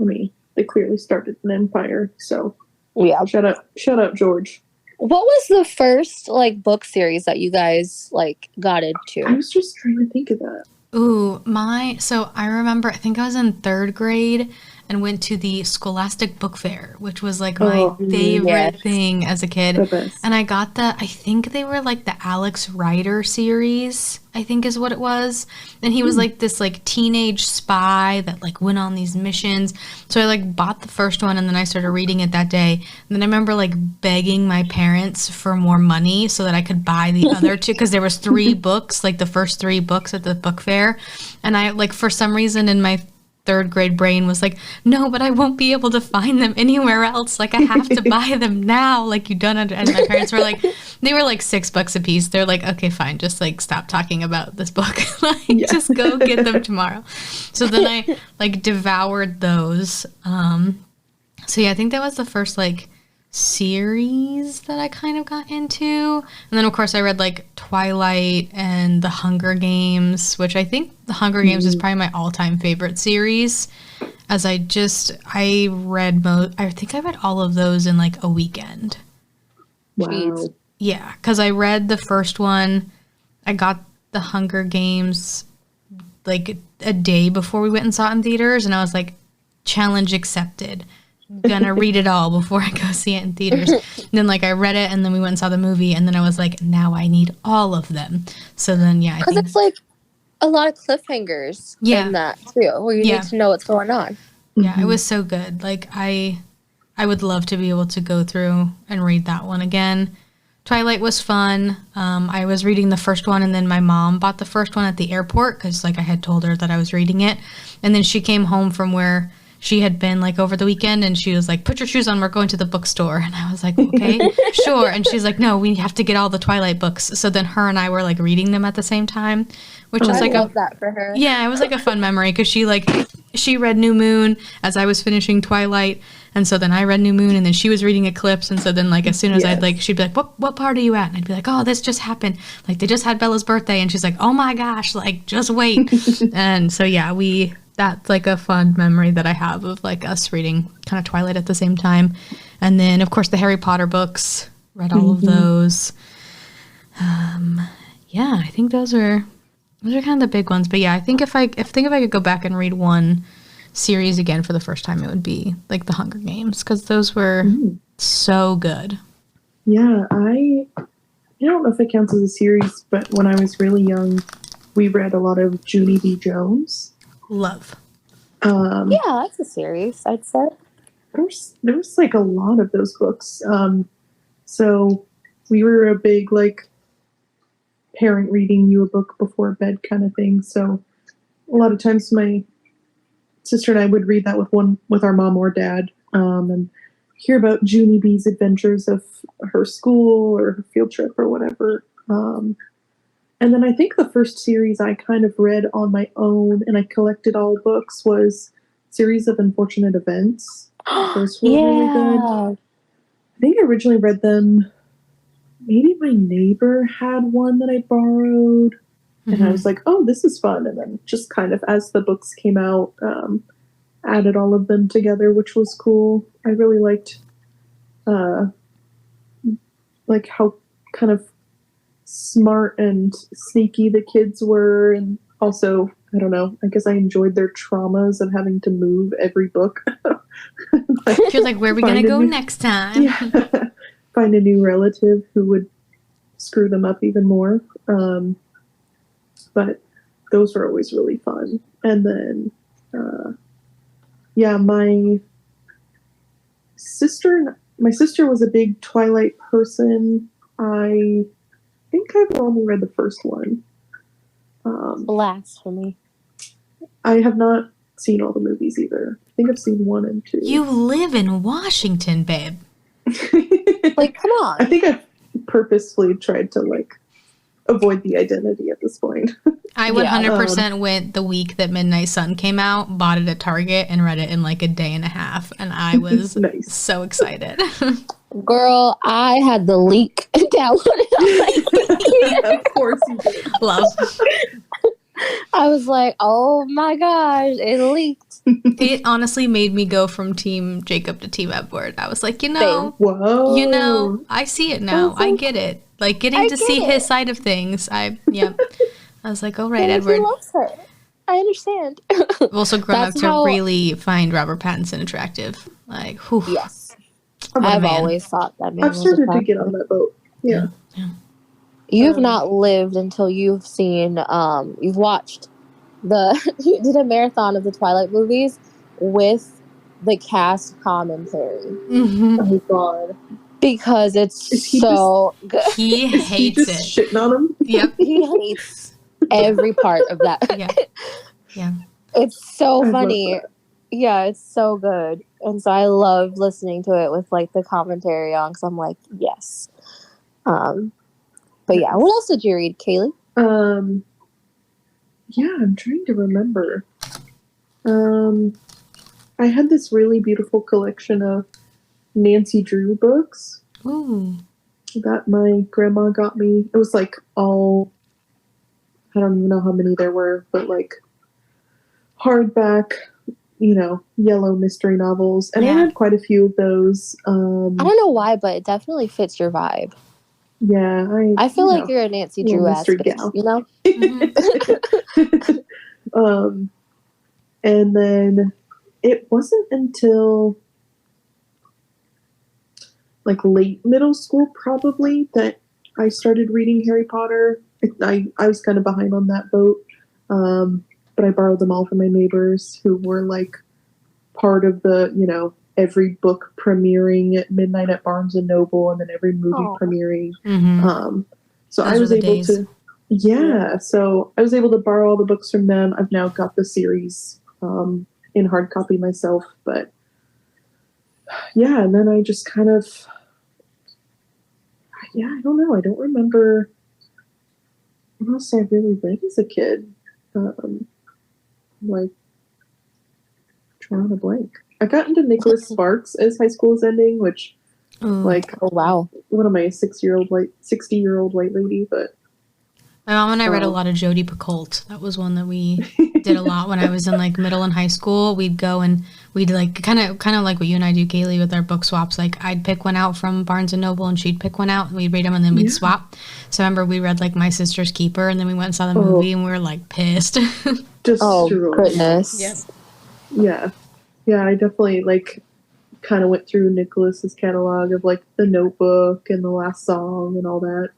I mean, they clearly started an empire, so Yeah. shout out George. What was the first like book series that you guys like got I into? was just trying to think of that. Ooh, so I remember, I think I was in 3rd grade and went to the Scholastic Book Fair, which was like my favorite thing as a kid. The best. And I got I think they were like the Alex Rider series, I think is what it was. And he was like this like teenage spy that like went on these missions. So I like bought the first one and then I started reading it that day. And then I remember like begging my parents for more money so that I could buy the other 2, because there was 3 books, like the first 3 books at the book fair. And I like, for some reason in my 3rd grade brain was like, no, but I won't be able to find them anywhere else. Like I have to buy them now. Like you don't understand. And my parents were like, they were like $6 a piece. They're like, okay, fine. Just like stop talking about this book. Just go get them tomorrow. So then I like devoured those. So yeah, I think that was the first like series that I kind of got into. And then of course I read like Twilight and The Hunger Games, which I think The Hunger Games is probably my all-time favorite series, as I think I read all of those in like a weekend. Wow. Yeah, because I read the first one. I got The Hunger Games like a day before we went and saw it in theaters, and I was like, challenge accepted. Gonna read it all before I go see it in theaters. And then like I read it and then we went and saw the movie and then I was like, now I need all of them. So then yeah, because it's like a lot of cliffhangers in that too, where you need to know what's going on. Yeah, it was so good. Like I would love to be able to go through and read that one again. Twilight was fun. I was reading the first one and then my mom bought the first one at the airport because like I had told her that I was reading it, and then she came home from where she had been like over the weekend and she was like, put your shoes on, we're going to the bookstore. And I was like, okay, sure. And she's like, no, we have to get all the Twilight books. So then her and I were like reading them at the same time, which was like that for her. Yeah, it was like a fun memory because she read New Moon as I was finishing Twilight. And so then I read New Moon and then she was reading Eclipse. And so then like as soon as I'd like, she'd be like, what part are you at? And I'd be like, oh, this just happened. Like they just had Bella's birthday. And she's like, oh my gosh, like just wait. And so yeah, that's like a fun memory that I have of like us reading kind of Twilight at the same time. And then of course the Harry Potter books, read all of those. Yeah, I think those are kind of the big ones. But yeah, I think if I could go back and read one series again for the first time, it would be like the Hunger Games, because those were so good. Yeah, I don't know if it counts as a series, but when I was really young, we read a lot of Junie B. Jones. Love. Yeah, that's a series, I'd say. There was like a lot of those books. So we were a big like parent reading you a book before bed kind of thing. So a lot of times my sister and I would read that with our mom or dad, and hear about Junie B's adventures of her school or her field trip or whatever. And then I think the first series I kind of read on my own and I collected all books was Series of Unfortunate Events. Those were really good. I think I originally read them. Maybe my neighbor had one that I borrowed. And I was like, oh, this is fun. And then just kind of as the books came out, added all of them together, which was cool. I really liked how kind of smart and sneaky the kids were, and also I don't know, I guess I enjoyed their traumas of having to move every book. You're like, where are we gonna go next time? Yeah. Find a new relative who would screw them up even more. But those were always really fun. And then my sister was a big Twilight person. I think I've only read the first one. Blasphemy. I have not seen all the movies either. I think I've seen 1 and 2. You live in Washington, babe. Like, come on. I think I've purposefully tried to avoid the identity at this point. I 100% went the week that Midnight Sun came out, bought it at Target, and read it in like a day and a half. And I was so excited. Girl, I had the leak downloaded on my Of course you did. Love. I was like, oh my gosh, it leaked. It honestly made me go from Team Jacob to Team Edward. I was like, Whoa. I see it now. I get it. Like getting to see his side of things. I was like, all right, Edward. He loves her. I understand. I've also grown up to really find Robert Pattinson attractive. Like, whew. Yes. I've always thought that man I've started to get on that boat. Yeah. You've not lived until you've seen, you've watched you did a marathon of the Twilight movies with the cast commentary. Mm-hmm. Oh, God. Because it's so good. He hates he just shitting on him? Yep. He hates every part of that. Yeah. It's so funny. Yeah, it's so good. And so I love listening to it with like the commentary on because I'm like, yes. But yeah, what else did you read, Kaylee? Yeah, I'm trying to remember. I had this really beautiful collection of Nancy Drew books. Ooh. That my grandma got me. It was like all, I don't even know how many there were, but like hardback, yellow mystery novels. And I had quite a few of those. I don't know why, but it definitely fits your vibe. Yeah. I feel like you're a Nancy Drew ass bitch, you know? Mm-hmm. And then it wasn't until like late middle school probably that I started reading Harry Potter. I was kind of behind on that boat. But I borrowed them all from my neighbors who were like part of the, every book premiering at midnight at Barnes and Noble and then every movie premiering. Mm-hmm. So I was able to, so I was able to borrow all the books from them. I've now got the series in hard copy myself, but and then I just kind of, I don't know. I don't remember what else I really read as a kid. Like, drawing a blank. I got into Nicholas Sparks as high school was ending, which, oh wow, what am I, a 60-year-old white lady? But my mom and I read a lot of Jodi Picoult. That was one that we did a lot when I was in like middle and high school. We'd go and we'd like kind of like what you and I do, Kaylee, with our book swaps. Like I'd pick one out from Barnes and Noble and she'd pick one out and we'd read them and then we'd swap. So I remember we read like My Sister's Keeper and then we went and saw the movie and we were like pissed. Goodness. Yep. Yeah, I definitely like kind of went through Nicholas's catalog of like The Notebook and The Last Song and all that.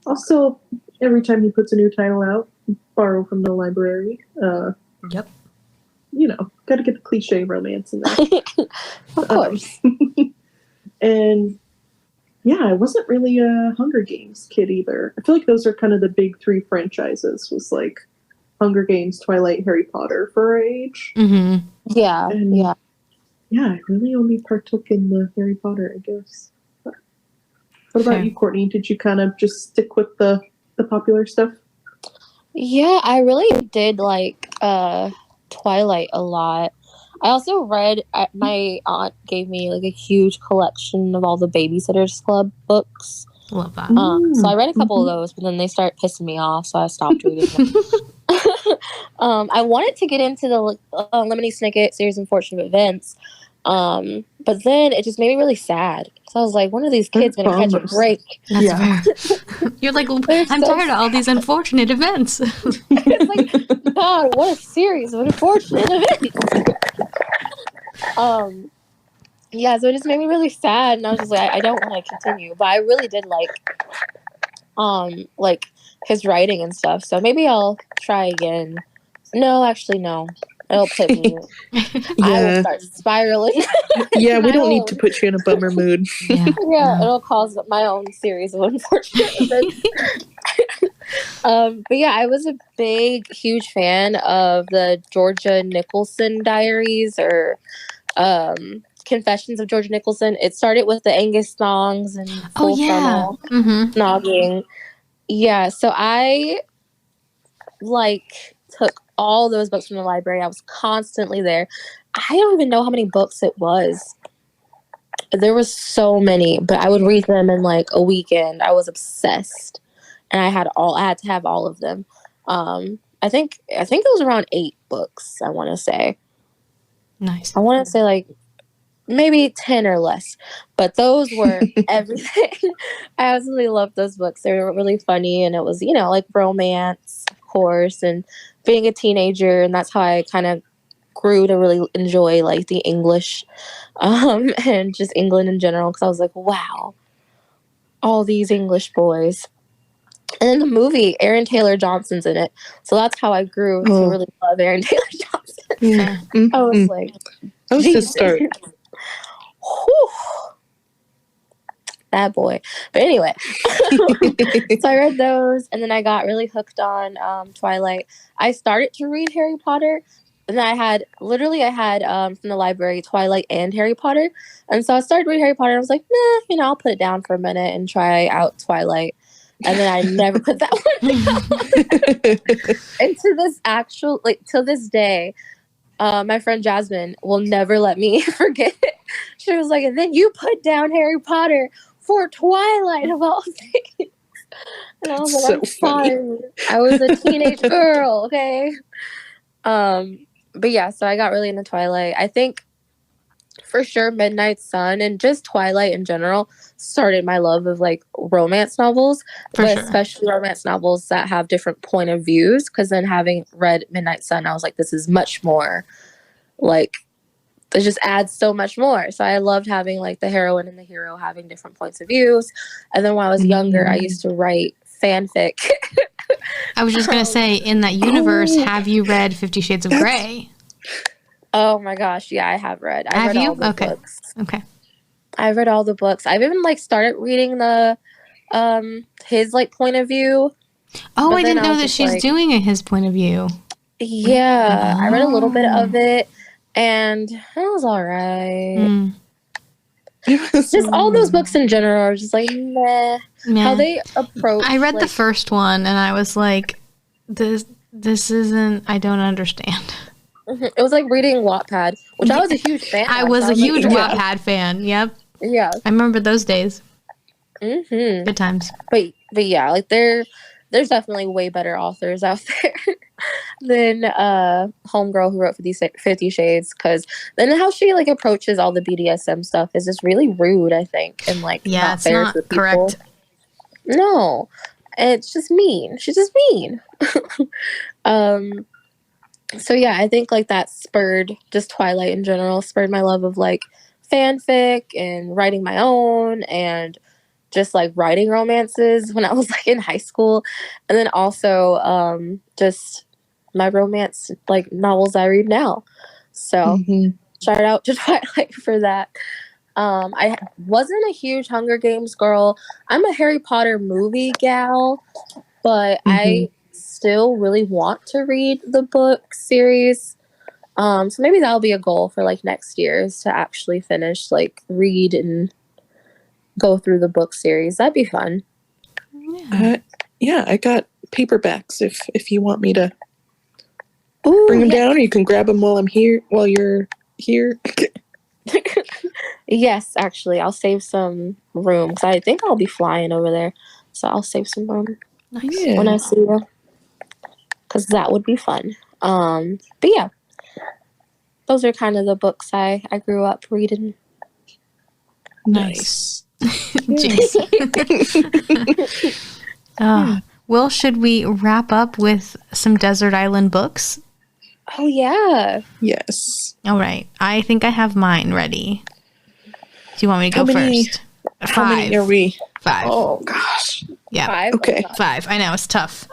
Also, every time he puts a new title out, borrow from the library. Yep. Got to get the cliche romance in there. Of course. And I wasn't really a Hunger Games kid either. I feel like those are kind of the big three franchises. Was like Hunger Games, Twilight, Harry Potter for our age. Mm-hmm. Yeah. I really only partook in the Harry Potter, I guess. But what about you, Courtney? Did you kind of just stick with the popular stuff? Yeah, I really did like Twilight a lot. I also read, my aunt gave me like a huge collection of all the Babysitter's Club books. Love that. So I read a couple of those, but then they started pissing me off, so I stopped reading them. I wanted to get into the Lemony Snicket Series of Unfortunate Events, but then it just made me really sad. So I was like, one of these kids going to catch a break. That's fair. You're like, I'm tired of all these unfortunate events. It's like, God, what a series of unfortunate events. So it just made me really sad, and I was just like, I don't want to continue. But I really did like his writing and stuff. So maybe I'll try again. No, actually, no. It'll put me. I will start spiraling. We don't need to put you in a bummer mood. It'll cause my own series of unfortunate events. But I was a huge fan of the Georgia Nicholson diaries or Confessions of Georgia Nicholson. It started with the Angus thongs and full frontal snogging. Yeah, so I took all those books from the library. I was constantly there. I don't even know how many books it was. There was so many, but I would read them in like a weekend. I was obsessed, and I had to have all of them. I think it was around 8 books, I want to say. Nice. I want to say like maybe 10 or less, but those were everything. I absolutely loved those books. They were really funny, and it was, you know, like romance, of course, and being a teenager, and that's how I kind of grew to really enjoy like the English and just England in general, because I was like, wow, all these English boys. And in the movie, Aaron Taylor Johnson's in it, so that's how I grew to really love Aaron Taylor Johnson. Yeah. I was like, that was the start. Whew. That boy. But anyway, so I read those, and then I got really hooked on Twilight. I started to read Harry Potter, and then I had from the library Twilight and Harry Potter, and so I started reading Harry Potter. And I was like, nah, you know, I'll put it down for a minute and try out Twilight, and then I never put that one down. And to this day, my friend Jasmine will never let me forget it. She was like, and then you put down Harry Potter for Twilight of all things. And I was like, I'm sorry. I was a teenage girl, okay? But yeah, so I got really into Twilight. I think for sure Midnight Sun and just Twilight in general started my love of like romance novels, especially romance novels that have different point of views, because then having read Midnight Sun, I was like, this is much more like, it just adds so much more. So I loved having like the heroine and the hero having different points of views. And then when I was younger, I used to write fanfic. I was just going to say, in that universe, have you read 50 Shades of Grey? Oh my gosh, yeah, I have read. Have you? All the books. Okay. I've read all the books. I've even like started reading the his like point of view. Oh, I didn't know that she's like, doing his point of view. Yeah, I read a little bit of it, and it was all right. Just all those books in general are just like meh. How they approach. I read the first one, and I was like, this isn't. I don't understand. It was like reading Wattpad, which I was a huge fan of. I was a huge Wattpad fan. Yep. Yeah. I remember those days. Mm-hmm. Good times. But yeah, like there's definitely way better authors out there than Homegirl who wrote 50 Shades, because then how she like approaches all the BDSM stuff is just really rude, I think, and like not fair to people. Correct. No, it's just mean. She's just mean. So yeah, I think like that spurred just Twilight in general, spurred my love of like fanfic and writing my own and just like writing romances when I was like in high school. And then also just my romance like novels I read now. So shout out to Twilight for that. I wasn't a huge Hunger Games girl. I'm a Harry Potter movie gal, but I still really want to read the book series. So maybe that'll be a goal for like next year, is to actually finish, like read and go through the book series. That'd be fun. Yeah, I got paperbacks if you want me to bring them down, or you can grab them while you're here. Yes, actually, I'll save some room, because I think I'll be flying over there. So I'll save some room when I see you, because that would be fun. But yeah, those are kind of the books I grew up reading. Nice. Well, should we wrap up with some Desert Island books? Oh, yeah. Yes. All right. I think I have mine ready. Do you want me to go first? 5. How many are we? 5. Oh, gosh. Yeah. 5? Okay. 5. I know, it's tough.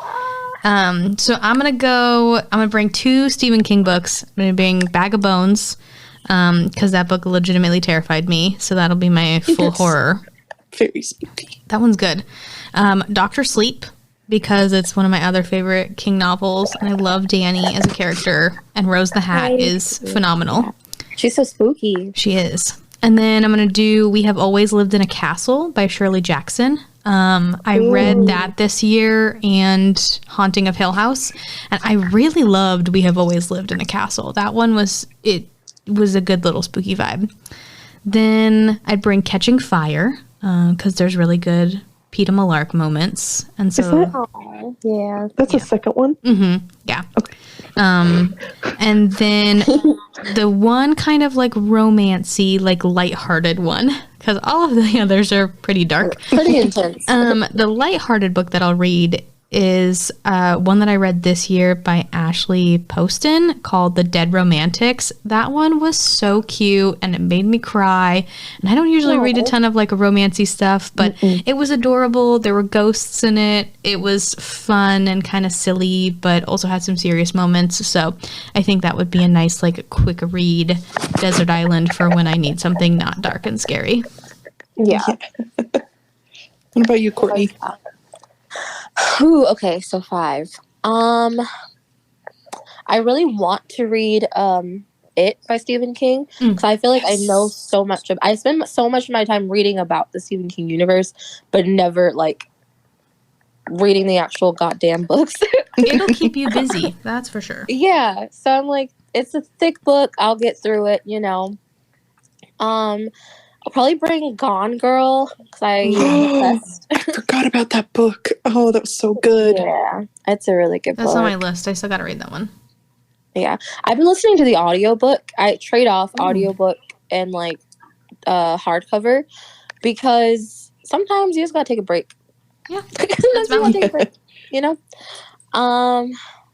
So I'm going to bring 2 Stephen King books. I'm going to bring Bag of Bones, because that book legitimately terrified me. So that'll be my full horror. Very spooky. That one's good. Dr. Sleep, because it's one of my other favorite King novels, and I love Danny as a character, and Rose the Hat is phenomenal. She's so spooky. She is. And then I'm going to do We Have Always Lived in a Castle by Shirley Jackson. I read that this year, and Haunting of Hill House, and I really loved We Have Always Lived in a Castle. That one was a good little spooky vibe. Then I'd bring Catching Fire, because there's really good Peeta Malark moments. And Is so that, Yeah. that's a second one? yeah. Okay. And then the one kind of like romancy, like lighthearted one, because all of the others are pretty dark. Pretty intense. The lighthearted book that I'll read is one that I read this year by Ashley Poston called The Dead Romantics. That one was so cute and it made me cry. And I don't usually read a ton of like romancy stuff, but it was adorable. There were ghosts in it. It was fun and kind of silly, but also had some serious moments. So I think that would be a nice like quick read desert island for when I need something not dark and scary. Yeah. What about you, Courtney? Ooh, okay, so 5. I really want to read It by Stephen King because I feel like I know so much of. I spend so much of my time reading about the Stephen King universe, but never like reading the actual goddamn books. It'll keep you busy, that's for sure. Yeah, so I'm like, it's a thick book. I'll get through it, you know. I'll probably bring Gone Girl because I'm obsessed. I forgot about that book. Oh, that was so good. Yeah, it's a really good book. That's on my list. I still got to read that one. Yeah, I've been listening to the audiobook. I trade off audiobook and like hardcover because sometimes you just gotta take a break. Yeah, Sometimes you gotta take a break, you know.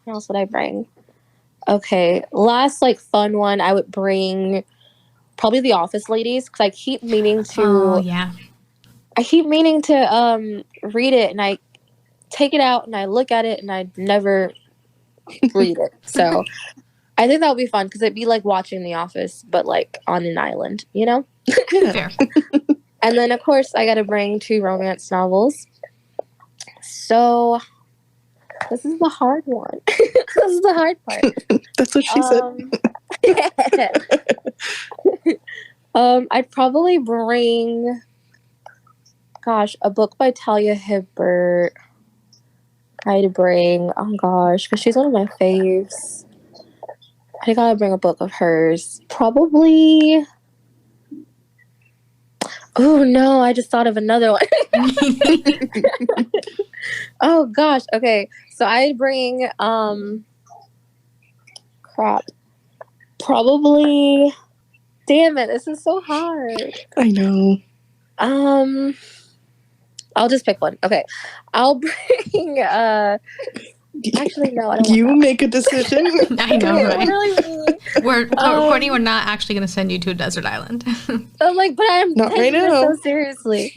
What else would I bring? Okay, last like fun one. I would bring probably The Office Ladies because I keep meaning to. Oh yeah. I keep meaning to read it, and I take it out and I look at it, and I never read it. So I think that would be fun because it'd be like watching The Office, but like on an island, you know? Fair. And then, of course, I got to bring 2 romance novels. So this is the hard one. This is the hard part. That's what she said. I'd probably bring, a book by Talia Hibbert. I'd bring, because she's one of my faves. I gotta bring a book of hers. Probably. Oh no, I just thought of another one. Oh gosh, okay. So I'd bring, probably, damn it, this is so hard. I know. I'll just pick one. Okay. I'll bring, actually, no, I don't You want that. make a decision. I know, Okay, right? really? Courtney, we're not actually going to send you to a desert island. I'm like, but I'm Not taking right this now. so seriously.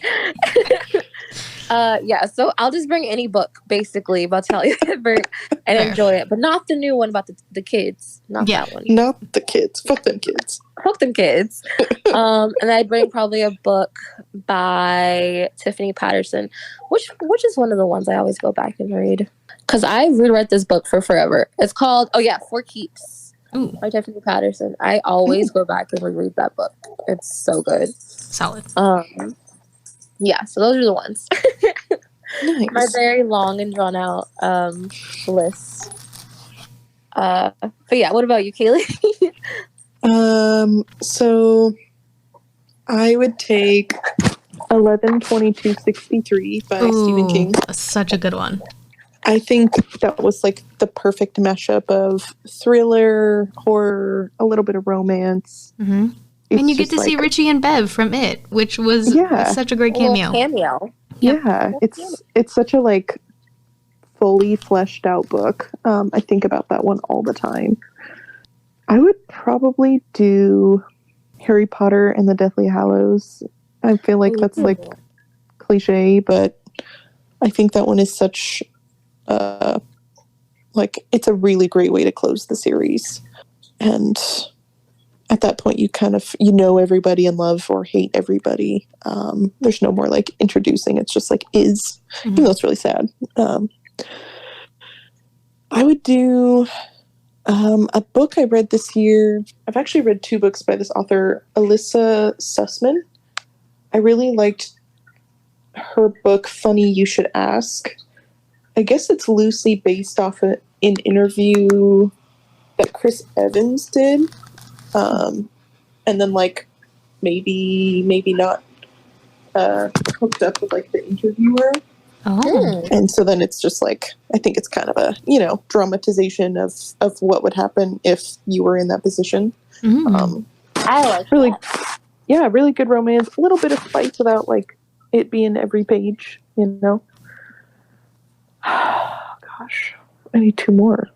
Yeah, so I'll just bring any book, basically, about Talia Hibbert and Fair. enjoy it. But not the new one about the kids. Not that one. Not the kids. Fuck them kids. Fuck them kids. And I'd bring probably a book by Tiffany Patterson, which is one of the ones I always go back and read. Because I reread this book for forever. It's called, For Keeps Ooh, by Tiffany Patterson. I always go back and reread that book. It's so good. solid. Yeah, so those are the ones. Nice. My very long and drawn out list. But yeah, what about you, Kaylee? So I would take 11/22/63 by Stephen King. Such a good one. I think that was like the perfect mashup of thriller, horror, a little bit of romance. Mm-hmm. It's And you get just to see like- Richie and Bev from It, which was such a great cameo. Cameo. Yep. Yeah, it's such a like fully fleshed out book. I think about that one all the time. I would probably do Harry Potter and the Deathly Hallows. I feel like that's like cliche, but I think that one is such like it's a really great way to close the series. And at that point you kind of everybody and love or hate everybody. There's no more like introducing, it's just like is, even though it's really sad. I would do a book I read this year. I've actually read 2 books by this author, Elissa Sussman. I really liked her book, Funny You Should Ask. I guess it's loosely based off an interview that Chris Evans did. And then like maybe not hooked up with like the interviewer. Oh. And so then it's just like, I think it's kind of a, dramatization of what would happen if you were in that position. I like really, that. Yeah, really good romance. A little bit of spice without like it being every page, Gosh, I need 2 more.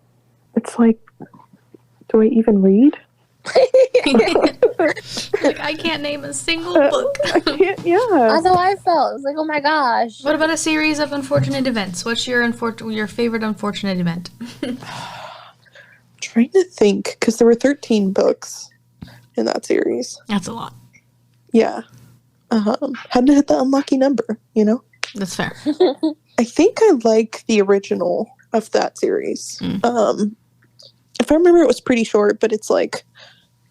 It's like, do I even read? Like, I can't name a single book. I can't, yeah. That's how I felt. I was like, oh my gosh. What about a series of unfortunate events? What's your favorite unfortunate event? Trying to think, because there were 13 books in that series. That's a lot. Yeah. Had to hit the unlucky number, That's fair. I think I like the original of that series. If I remember, it was pretty short, but it's like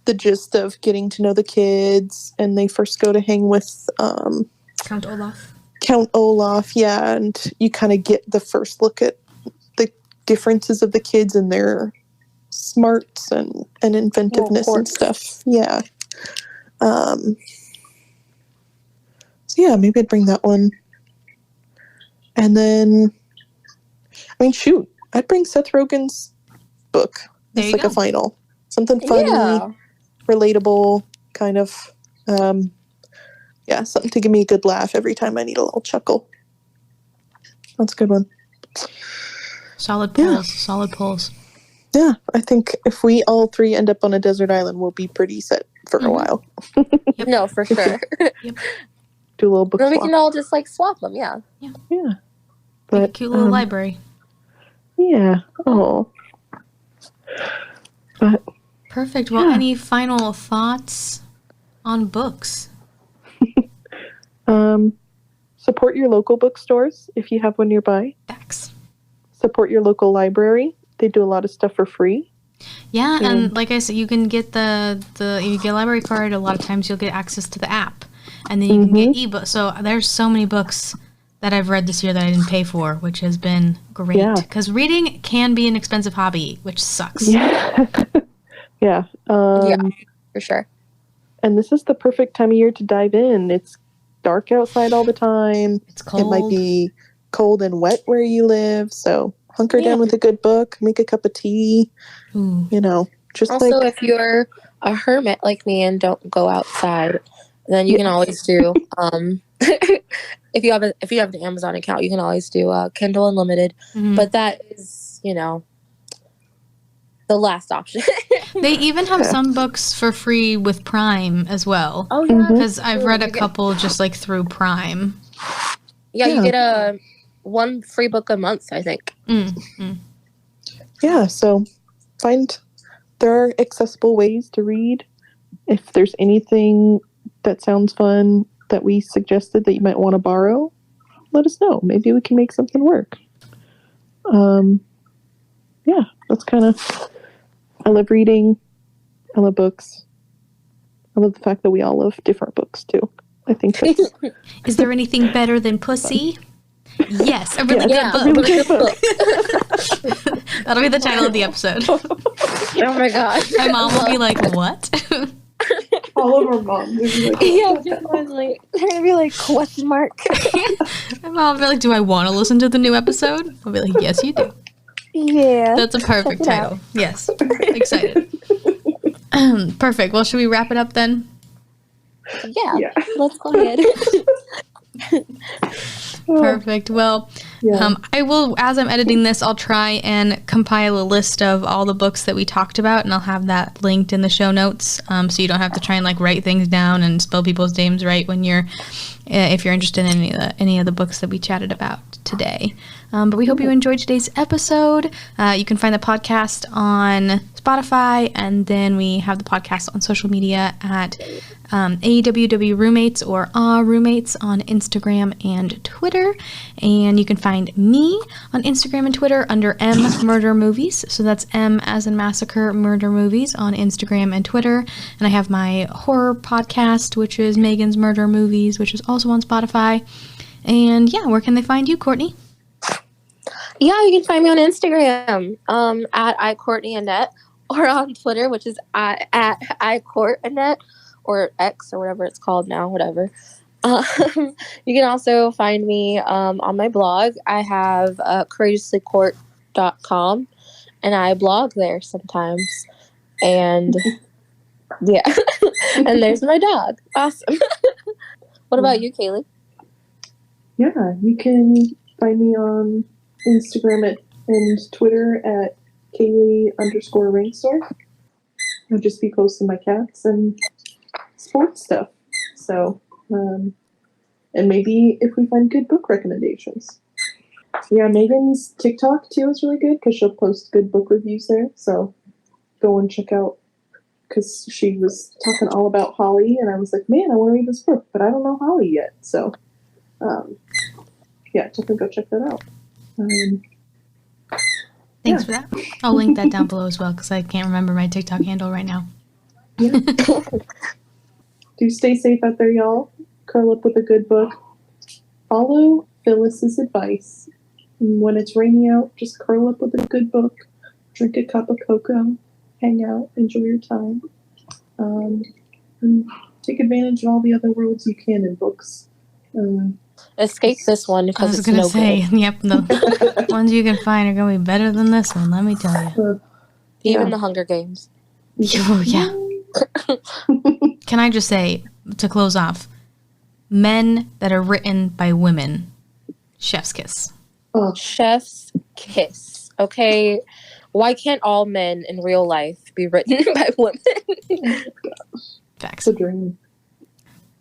the gist of getting to know the kids, and they first go to hang with Count Olaf. Count Olaf, yeah, and you kind of get the first look at the differences of the kids and their smarts and inventiveness and stuff. Yeah. So yeah, maybe I'd bring that one. And then, I'd bring Seth Rogen's book. It's like a final. Something funny, relatable, kind of, something to give me a good laugh every time I need a little chuckle. That's a good one. Solid pulls. Yeah, I think if we all 3 end up on a desert island, we'll be pretty set for a while. Yep. No, for sure. Yep. Do a little book swap. We can all just like swap them, yeah. Yeah. But, like a cute little library. Yeah. Oh. But perfect. Well, any final thoughts on books? Support your local bookstores if you have one nearby. Facts. Support your local library. They do a lot of stuff for free. Yeah, and like I said, you can get if you get a library card, a lot of times you'll get access to the app. And then you can get ebooks. So there's so many books that I've read this year that I didn't pay for, which has been great. Because reading can be an expensive hobby, which sucks. Yeah. Yeah, for sure. And this is the perfect time of year to dive in. It's dark outside all the time. It's cold. It might be cold and wet where you live. So hunker down with a good book, make a cup of tea. Just also, if you're a hermit like me and don't go outside, then you can always do if you have an Amazon account, you can always do Kindle Unlimited. But that is, the last option. They even have some books for free with Prime as well. Oh yeah, because I've read a couple just like through Prime. Yeah, you get one free book a month, I think. Yeah, so there are accessible ways to read. If there's anything that sounds fun that we suggested that you might want to borrow, let us know. Maybe we can make something work. Yeah, that's kind of... I love reading. I love books. I love the fact that we all love different books, too. I think that's... Is there anything better than Pussy? Yes, a really good book. Really good book. That'll be the title of the episode. Oh my gosh. My mom will be like, what? All of our moms. They're gonna be like, question mark. My mom will be like, do I want to listen to the new episode? I'll be like, yes, you do. Yeah. That's a perfect title. Out. Yes. Excited. Perfect. Well, should we wrap it up then? Yeah. Let's go ahead. Perfect. Well, I will, as I'm editing this, I'll try and compile a list of all the books that we talked about, and I'll have that linked in the show notes, so you don't have to try and like write things down and spell people's names right when if you're interested in any of the books that we chatted about today. But we hope you enjoyed today's episode. You can find the podcast on Spotify, and then we have the podcast on social media at AWW Roommates or Roommates on Instagram and Twitter. And you can find me on Instagram and Twitter under M Murder Movies. So that's M as in Massacre Murder Movies on Instagram and Twitter. And I have my horror podcast, which is Meaghan's Murder Movies, which is also on Spotify. And yeah, where can they find you, Courtney? Yeah, you can find me on Instagram at iCourtneyAnnette, or on Twitter, which is at iCourtAnnette, or X, or whatever it's called now, whatever. You can also find me on my blog. I have courageouslycourt.com, and I blog there sometimes. And yeah, and there's my dog. Awesome. What about you, Kaylee? Yeah, you can find me on Instagram and Twitter at Kaylee_Ringstore. I'll just be posting my cats and sports stuff. So, and maybe if we find good book recommendations. Yeah, Meaghan's TikTok too is really good because she'll post good book reviews there. So go and check out, because she was talking all about Holly, and I was like, man, I want to read this book, but I don't know Holly yet. So, yeah, definitely go check that out. Thanks for that. I'll link that down below as well because I can't remember my TikTok handle right now. Yeah. Do stay safe out there, y'all. Curl up with a good book. Follow Phyllis's advice. When it's raining out, just curl up with a good book. Drink a cup of cocoa. Hang out. Enjoy your time. And take advantage of all the other worlds you can in books. Escape this one I because was it's going to no say, good. yep, the ones you can find are going to be better than this one, let me tell you. Even the Hunger Games. Oh, yeah. Can I just say, to close off, men that are written by women, chef's kiss. Oh, Chef's kiss. Okay, why can't all men in real life be written by women? Facts. it's a dream.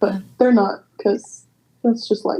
But they're not, because that's just life.